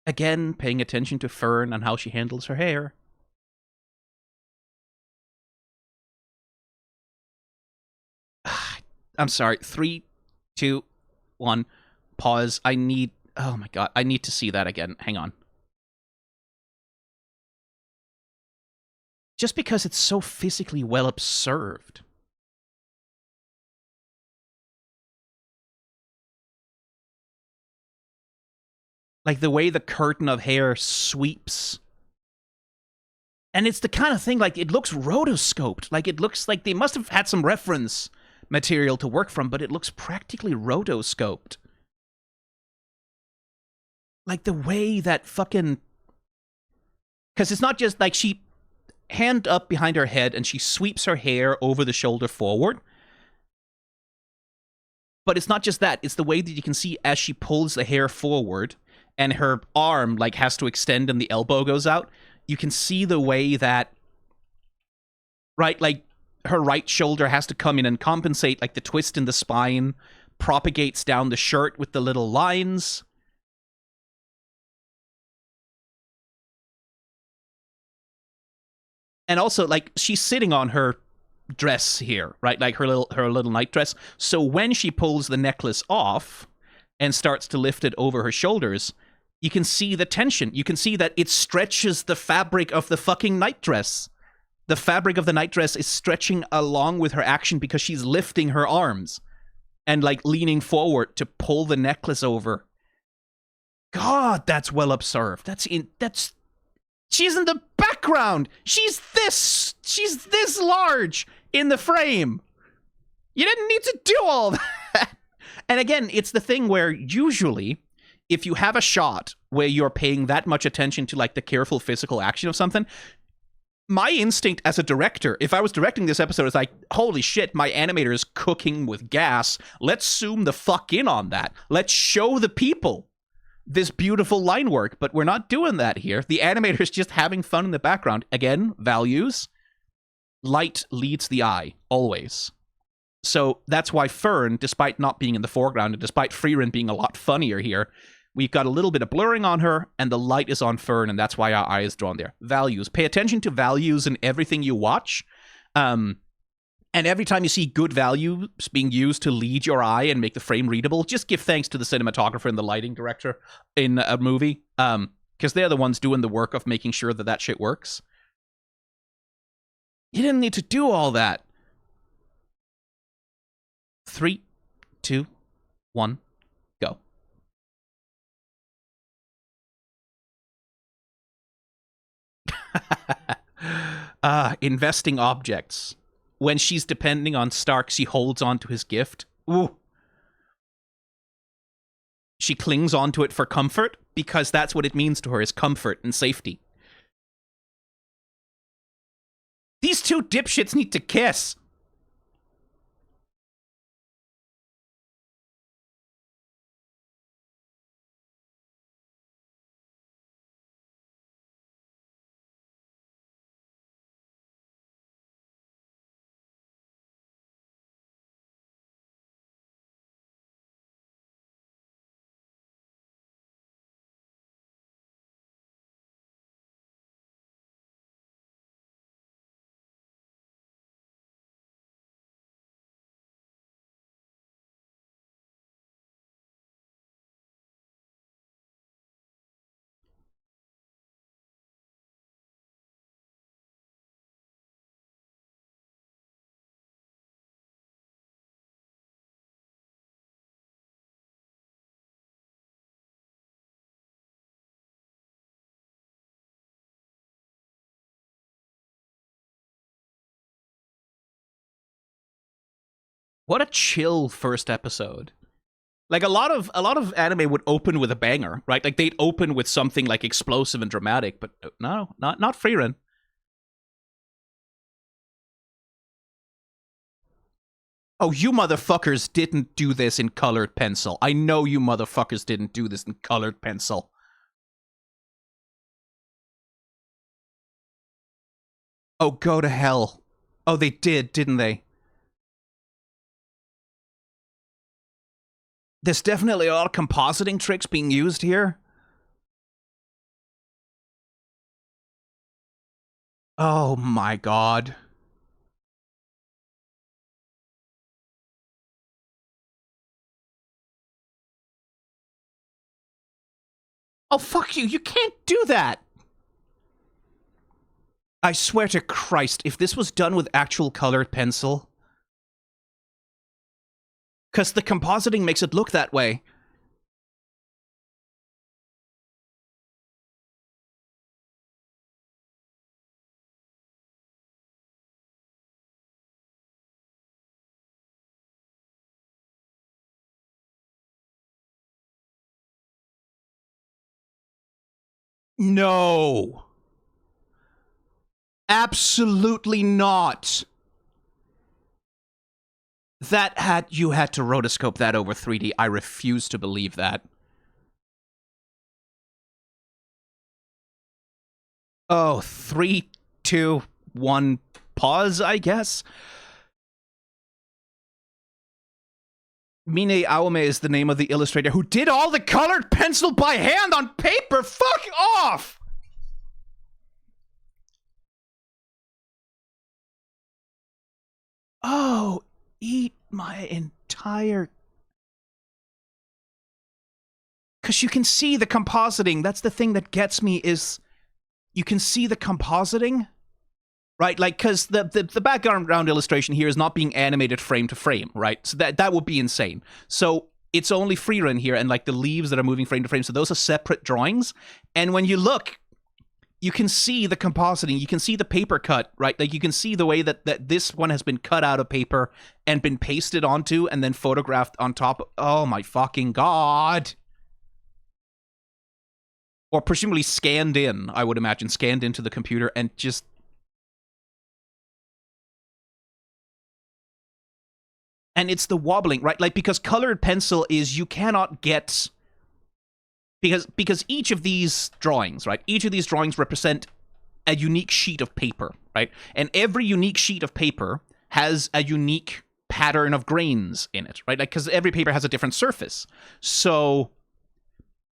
Again, paying attention to Fern and how she handles her hair. I'm sorry. 3, 2, 1. Pause. Oh my god. I need to see that again. Hang on. Just because it's so physically well observed. Like the way the curtain of hair sweeps. And it's the kind of thing, like, it looks rotoscoped. Like, it looks like they must have had some reference material to work from, but it looks practically rotoscoped. Like, the way that fucking... Because it's not just, like, she... hand up behind her head, and she sweeps her hair over the shoulder forward. But it's not just that. It's the way that you can see as she pulls the hair forward, and her arm, like, has to extend and the elbow goes out. You can see the way that... Right, like, her right shoulder has to come in and compensate, like, the twist in the spine propagates down the shirt with the little lines. And also, like, she's sitting on her dress here, right? Like, her little nightdress. So when she pulls the necklace off and starts to lift it over her shoulders, you can see the tension. You can see that it stretches the fabric of the fucking nightdress. The fabric of the nightdress is stretching along with her action because she's lifting her arms and, like, leaning forward to pull the necklace over. God, that's well observed. She's in the background. She's this large in the frame. You didn't need to do all that. And again, it's the thing where usually if you have a shot where you're paying that much attention to, like, the careful physical action of something, my instinct as a director, if I was directing this episode, is like, holy shit, my animator is cooking with gas. Let's zoom the fuck in on that. Let's show the people this beautiful line work, but we're not doing that here. The animator's just having fun in the background. Again, values. Light leads the eye, always. So that's why Fern, despite not being in the foreground, and despite frieren being a lot funnier here, We've got a little bit of blurring on her, and the light is on Fern, and that's why our eye is drawn there. Values. Pay attention to values in everything you watch. And every time you see good values being used to lead your eye and make the frame readable, just give thanks to the cinematographer and the lighting director in a movie, because they're the ones doing the work of making sure that that shit works. You didn't need to do all that. 3, 2, 1, go. Investing objects. When she's depending on Stark, she holds on to his gift. Ooh. She clings onto it for comfort, because that's what it means to her, is comfort and safety. These two dipshits need to kiss. What a chill first episode. Like a lot of anime would open with a banger, right? Like they'd open with something like explosive and dramatic, but no, not Frieren. Oh, you motherfuckers didn't do this in colored pencil. I know you motherfuckers didn't do this in colored pencil. Oh, go to hell. Oh, they did, didn't they? There's definitely a lot of compositing tricks being used here. Oh my god. Oh, fuck you. You can't do that. I swear to Christ, if this was done with actual colored pencil... Because the compositing makes it look that way. No. Absolutely not. You had to rotoscope that over 3D. I refuse to believe that. Oh, 3, 2, 1, pause, I guess. Mine Aome is the name of the illustrator who did all the colored pencil by hand on paper. Fuck off! Oh, eat my entire... Because you can see the compositing. That's the thing that gets me, is you can see the compositing, right? Like, because the background illustration here is not being animated frame to frame, right? So that would be insane. So it's only frieren here, and like the leaves that are moving frame to frame. So those are separate drawings. And when you look, you can see the compositing. You can see the paper cut, right? Like you can see the way that this one has been cut out of paper and been pasted onto and then photographed on top. Oh my fucking god. Or presumably scanned in, I would imagine, scanned into the computer and just... And it's the wobbling, right? Like, because colored pencil is, you cannot get... Because each of these drawings, right? Each of these drawings represent a unique sheet of paper, right? And every unique sheet of paper has a unique pattern of grains in it, right? Like, because every paper has a different surface. So...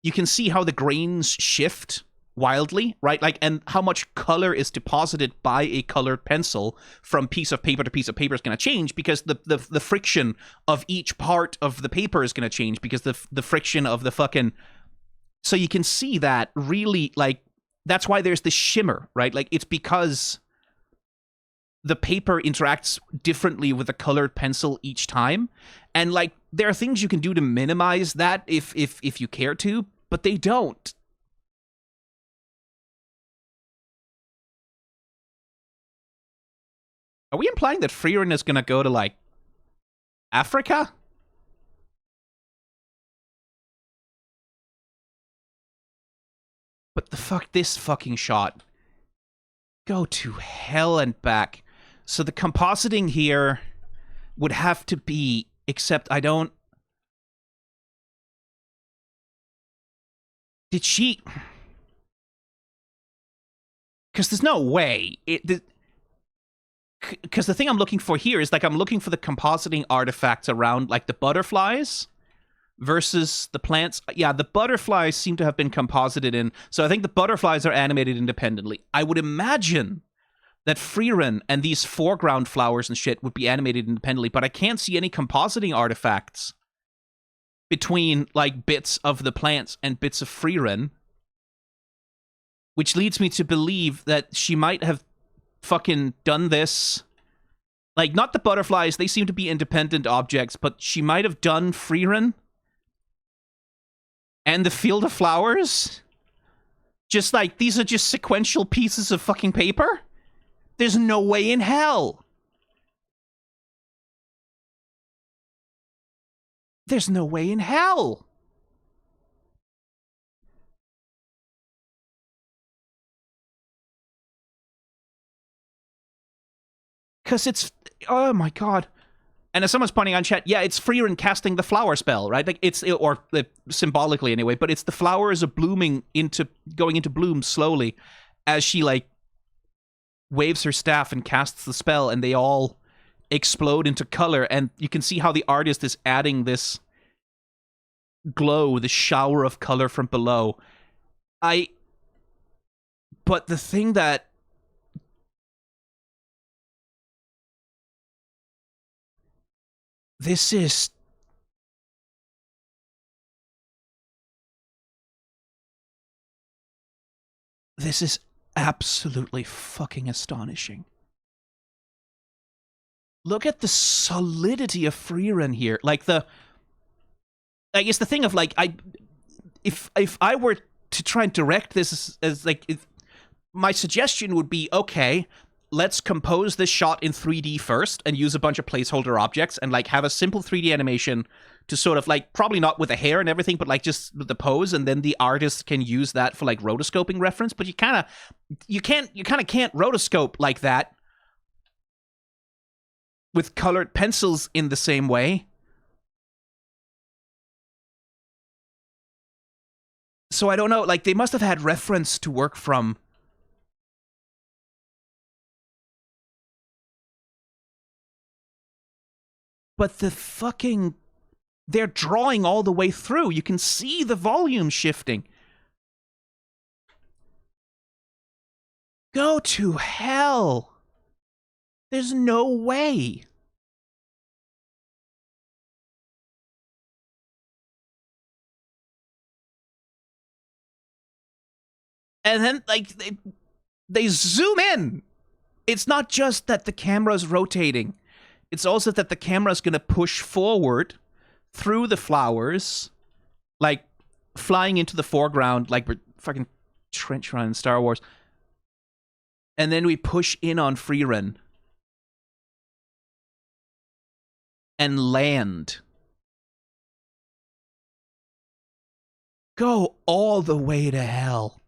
you can see how the grains shift wildly, right? Like, and how much color is deposited by a colored pencil from piece of paper to piece of paper is going to change, because the friction of each part of the paper is going to change, because the friction of the fucking... So you can see that really, like, that's why there's this shimmer, right? Like, it's because the paper interacts differently with the colored pencil each time. And, like, there are things you can do to minimize that if you care to, but they don't. Are we implying that frieren is going to go to, like, Africa? But the fuck, this fucking shot. Go to hell and back. So the compositing here would have to be, except I don't... Did she... Because there's no way. Because the thing I'm looking for here is, like, I'm looking for the compositing artifacts around, like, the butterflies versus the plants. Yeah, the butterflies seem to have been composited in. So I think the butterflies are animated independently. I would imagine that frieren and these foreground flowers and shit would be animated independently, but I can't see any compositing artifacts between, like, bits of the plants and bits of frieren, which leads me to believe that she might have fucking done this. Like, not the butterflies, they seem to be independent objects, but she might have done frieren and the field of flowers. Just like, these are just sequential pieces of fucking paper? There's no way in hell. There's no way in hell. Because it's... Oh my god. And as someone's pointing on chat, yeah, it's frieren casting the flower spell, right? Like, it's... Or symbolically anyway, but it's the flowers are blooming into... Going into bloom slowly as she, like, waves her staff and casts the spell, and they all explode into color, and you can see how the artist is adding this glow, this shower of color from below. But the thing that... This is... This is absolutely fucking astonishing. Look at the solidity of frieren here. Like, the... I guess the thing of, like, if I were to try and direct this as like... my suggestion would be, okay, let's compose this shot in 3D first and use a bunch of placeholder objects and, like, have a simple 3D animation to sort of, like, probably not with the hair and everything, but, like, just the pose, and then the artist can use that for, like, rotoscoping reference. But you kind of can't rotoscope like that with colored pencils in the same way. So I don't know, like, they must have had reference to work from. But the fucking... They're drawing all the way through. You can see the volume shifting. Go to hell. There's no way. And then, like, they zoom in. It's not just that the camera's rotating. It's also that the camera's gonna push forward through the flowers, like, flying into the foreground, like we're fucking trench run in Star Wars. And then we push in on frieren. And land. Go all the way to hell.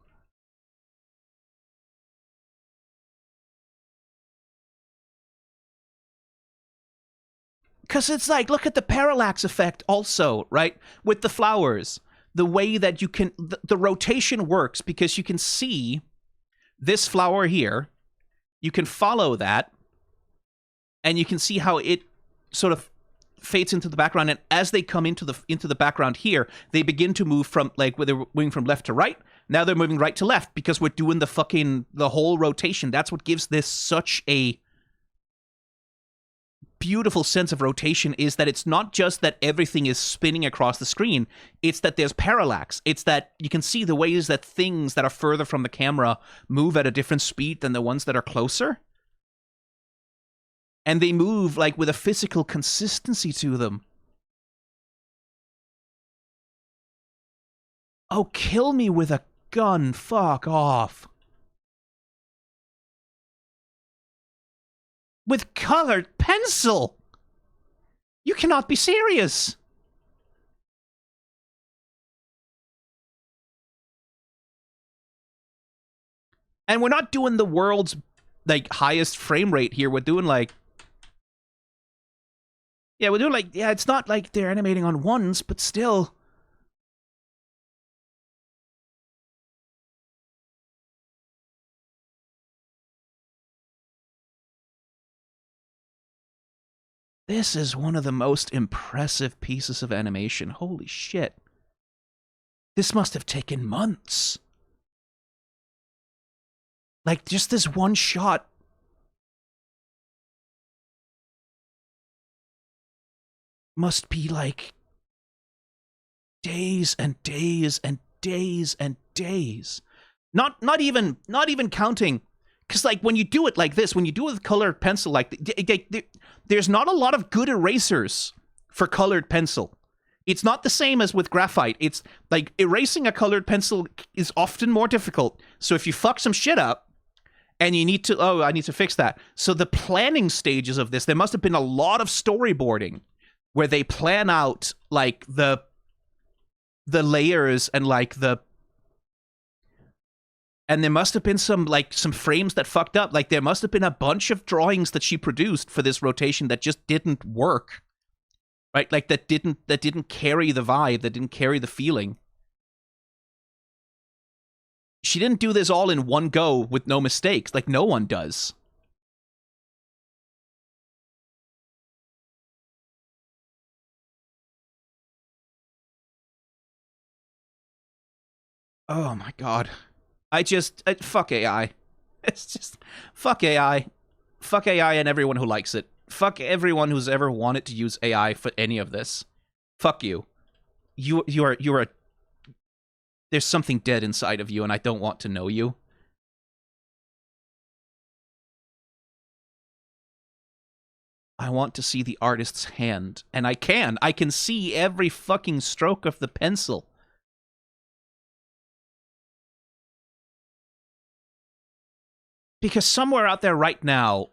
Because it's like, look at the parallax effect also, right? With the flowers. The way that you can... The rotation works because you can see this flower here. You can follow that. And you can see how it sort of fades into the background, and as they come into the background here, they begin to move from, like, where they're moving from left to right. Now they're moving right to left because we're doing the whole rotation. That's what gives this such a beautiful sense of rotation, is that it's not just that everything is spinning across the screen, it's that there's parallax. It's that you can see the ways that things that are further from the camera move at a different speed than the ones that are closer. And they move, like, with a physical consistency to them. Oh, kill me with a gun. Fuck off. With colored pencil! You cannot be serious! And we're not doing the world's, like, highest frame rate here. We're doing, like... Yeah, we're doing, like... Yeah, it's not like they're animating on ones, but still... This is one of the most impressive pieces of animation. Holy shit. This must have taken months. Like, just this one shot. Must be, like, days and days and days and days. Not even counting... Because, like, when you do it like this, when you do it with colored pencil, like, there's not a lot of good erasers for colored pencil. It's not the same as with graphite. It's, like, erasing a colored pencil is often more difficult. So if you fuck some shit up, and you need to, oh, I need to fix that. So the planning stages of this, there must have been a lot of storyboarding where they plan out, like, the layers and, like, and there must have been some frames that fucked up. Like, there must have been a bunch of drawings that she produced for this rotation that just didn't work. Right? Like, that didn't carry the vibe, that didn't carry the feeling. She didn't do this all in one go with no mistakes, like no one does. Oh my god. Fuck AI. It's just, fuck AI. Fuck AI and everyone who likes it. Fuck everyone who's ever wanted to use AI for any of this. Fuck you. You're a... There's something dead inside of you and I don't want to know you. I want to see the artist's hand. And I can. I can see every fucking stroke of the pencil. Because somewhere out there right now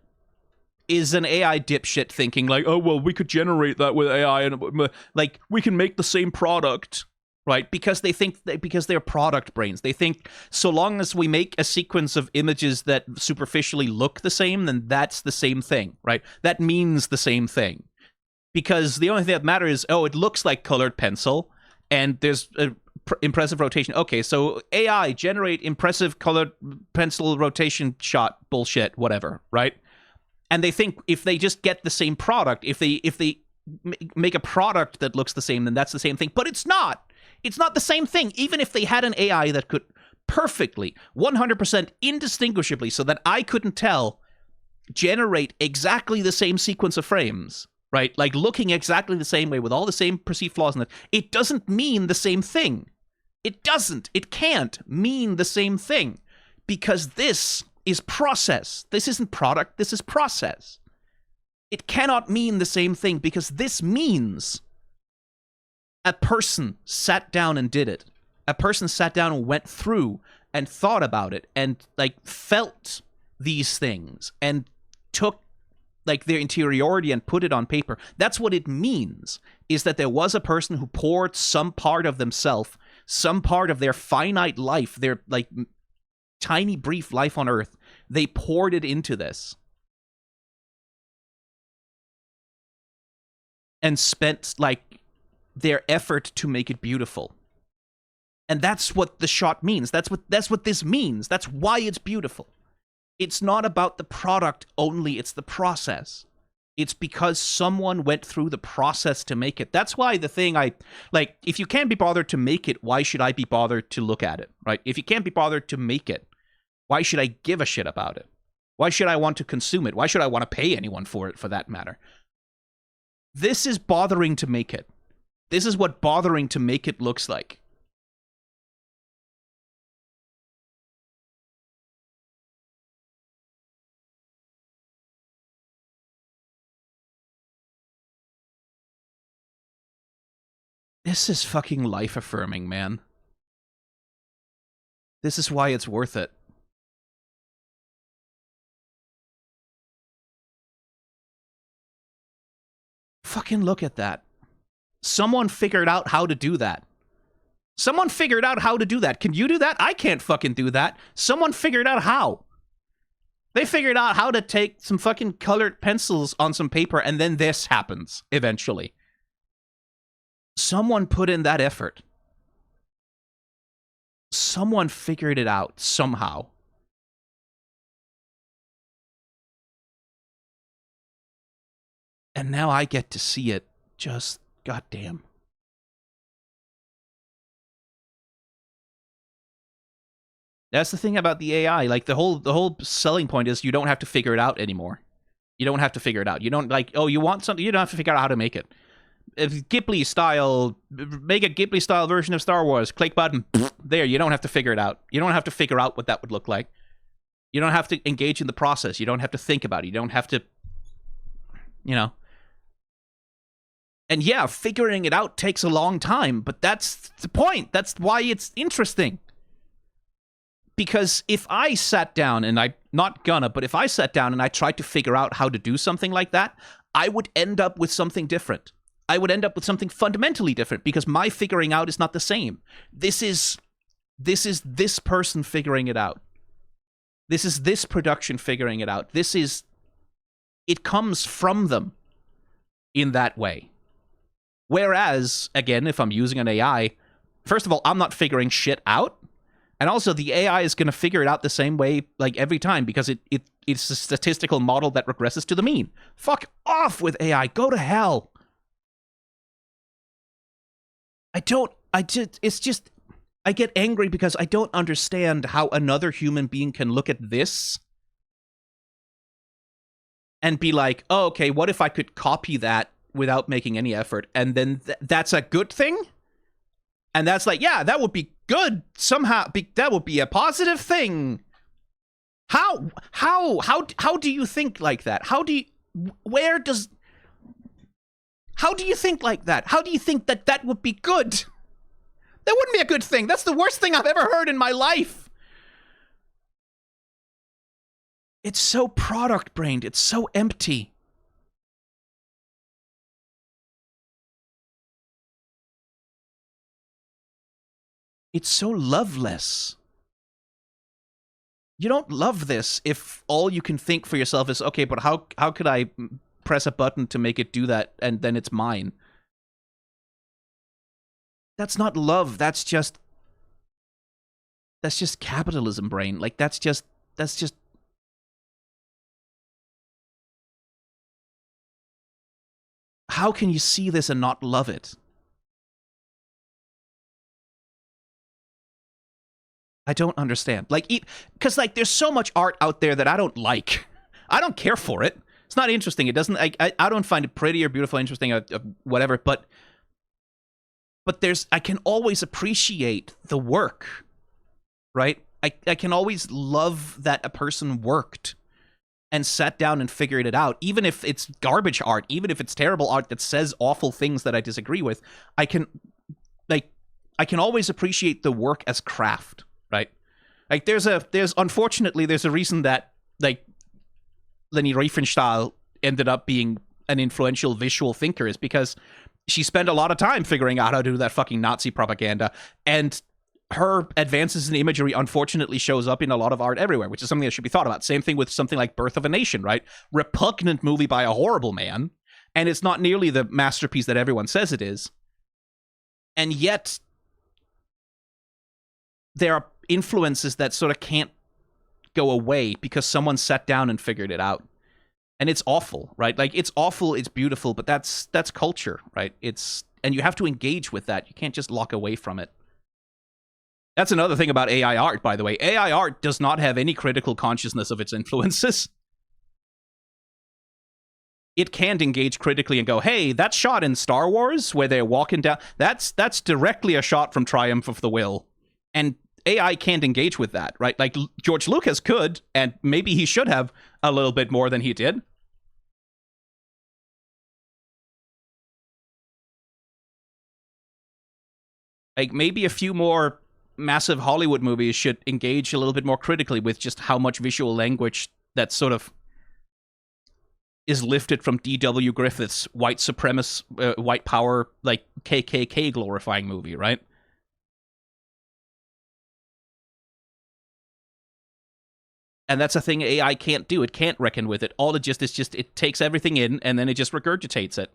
is an AI dipshit thinking like, oh, well, we could generate that with AI and like we can make the same product, right? Because they think because they're product brains. They think so long as we make a sequence of images that superficially look the same, then that's the same thing, right? That means the same thing. Because the only thing that matters is, oh, it looks like colored pencil and there's a impressive rotation. Okay, so AI generate impressive colored pencil rotation shot bullshit, whatever, right? And they think if they just get the same product, if they make a product that looks the same, then that's the same thing. But it's not. It's not the same thing. Even if they had an AI that could perfectly, 100% indistinguishably, so that I couldn't tell, generate exactly the same sequence of frames, right? Like looking exactly the same way with all the same perceived flaws in it, it doesn't mean the same thing. It doesn't. It can't mean the same thing because this is process. This isn't product. This is process. It cannot mean the same thing because this means a person sat down and did it. A person sat down and went through and thought about it and like felt these things and took like their interiority and put it on paper. That's what it means, is that there was a person who poured some part of themselves, some part of their finite life, their like tiny brief life on Earth, they poured it into this. And spent like their effort to make it beautiful. And that's what the shot means. That's what this means. That's why it's beautiful. It's not about the product only, it's the process. It's because someone went through the process to make it. That's why the thing like, if you can't be bothered to make it, why should I be bothered to look at it, right? If you can't be bothered to make it, why should I give a shit about it? Why should I want to consume it? Why should I want to pay anyone for it, for that matter? This is bothering to make it. This is what bothering to make it looks like. This is fucking life-affirming, man. This is why it's worth it. Fucking look at that. Someone figured out how to do that. Someone figured out how to do that. Can you do that? I can't fucking do that. Someone figured out how. They figured out how to take some fucking colored pencils on some paper, and then this happens, eventually. Someone put in that effort. Someone figured it out, somehow. And now I get to see it. Just goddamn. That's the thing about the AI. Like, the whole selling point is you don't have to figure it out anymore. You don't have to figure it out. You don't, like, oh, you want something, you don't have to figure out how to make it. If Ghibli style, make a Ghibli style version of Star Wars, click button, there, you don't have to figure it out. You don't have to figure out what that would look like. You don't have to engage in the process. You don't have to think about it. You don't have to, you know. And yeah, figuring it out takes a long time, but that's the point. That's why it's interesting. Because if I sat down, and I'm not gonna, but if I sat down and I tried to figure out how to do something like that, I would end up with something different. I would end up with something fundamentally different, because my figuring out is not the same. This is this person figuring it out. This is this production figuring it out. It comes from them in that way. Whereas, again, if I'm using an AI, first of all, I'm not figuring shit out. And also, the AI is going to figure it out the same way, like, every time, because it's a statistical model that regresses to the mean. Fuck off with AI. Go to hell. I get angry because I don't understand how another human being can look at this and be like, oh, okay, what if I could copy that without making any effort? And then that's a good thing? And that's like, yeah, that would be good. Somehow, that would be a positive thing. How do you think like that? How do you think like that? How do you think that that would be good? That wouldn't be a good thing. That's the worst thing I've ever heard in my life. It's so product-brained. It's so empty. It's so loveless. You don't love this if all you can think for yourself is, okay, but how could I press a button to make it do that, and then it's mine? That's not love. That's just capitalism brain. Like, that's just how can you see this and not love it? I don't understand. Like, because, like, there's so much art out there that I don't like. I don't care for it. It's not interesting. It doesn't. I don't find it pretty or beautiful, interesting, or whatever. But I can always appreciate the work, right? I can always love that a person worked and sat down and figured it out, even if it's garbage art, even if it's terrible art that says awful things that I disagree with. I can always appreciate the work as craft. Right, like unfortunately there's a reason that, like, Leni Riefenstahl ended up being an influential visual thinker, is because she spent a lot of time figuring out how to do that fucking Nazi propaganda, and her advances in imagery unfortunately shows up in a lot of art everywhere, which is something that should be thought about. Same thing with something like Birth of a Nation, right? Repugnant movie by a horrible man, and it's not nearly the masterpiece that everyone says it is, and yet there are influences that sort of can't go away because someone sat down and figured it out. And it's awful, right? Like, it's awful, it's beautiful, but that's culture, right? And you have to engage with that. You can't just lock away from it. That's another thing about AI art, by the way. AI art does not have any critical consciousness of its influences. It can't engage critically and go, hey, that shot in Star Wars where they're walking down, that's directly a shot from Triumph of the Will. And AI can't engage with that, right? Like, George Lucas could, and maybe he should have a little bit more than he did. Like, maybe a few more massive Hollywood movies should engage a little bit more critically with just how much visual language that sort of is lifted from D.W. Griffith's white supremacist, white power, like, KKK glorifying movie, right? And that's a thing AI can't do. It can't reckon with it. All it just is just, it takes everything in, and then it just regurgitates it.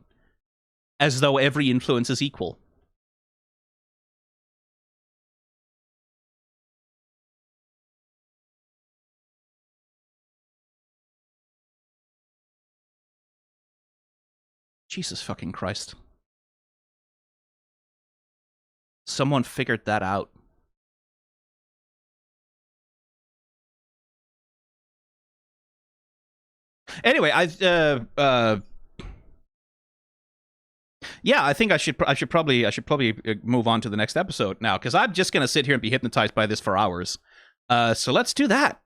As though every influence is equal. Jesus fucking Christ. Someone figured that out. Anyway, yeah, I think I should probably move on to the next episode now, because I'm just gonna sit here and be hypnotized by this for hours. So let's do that.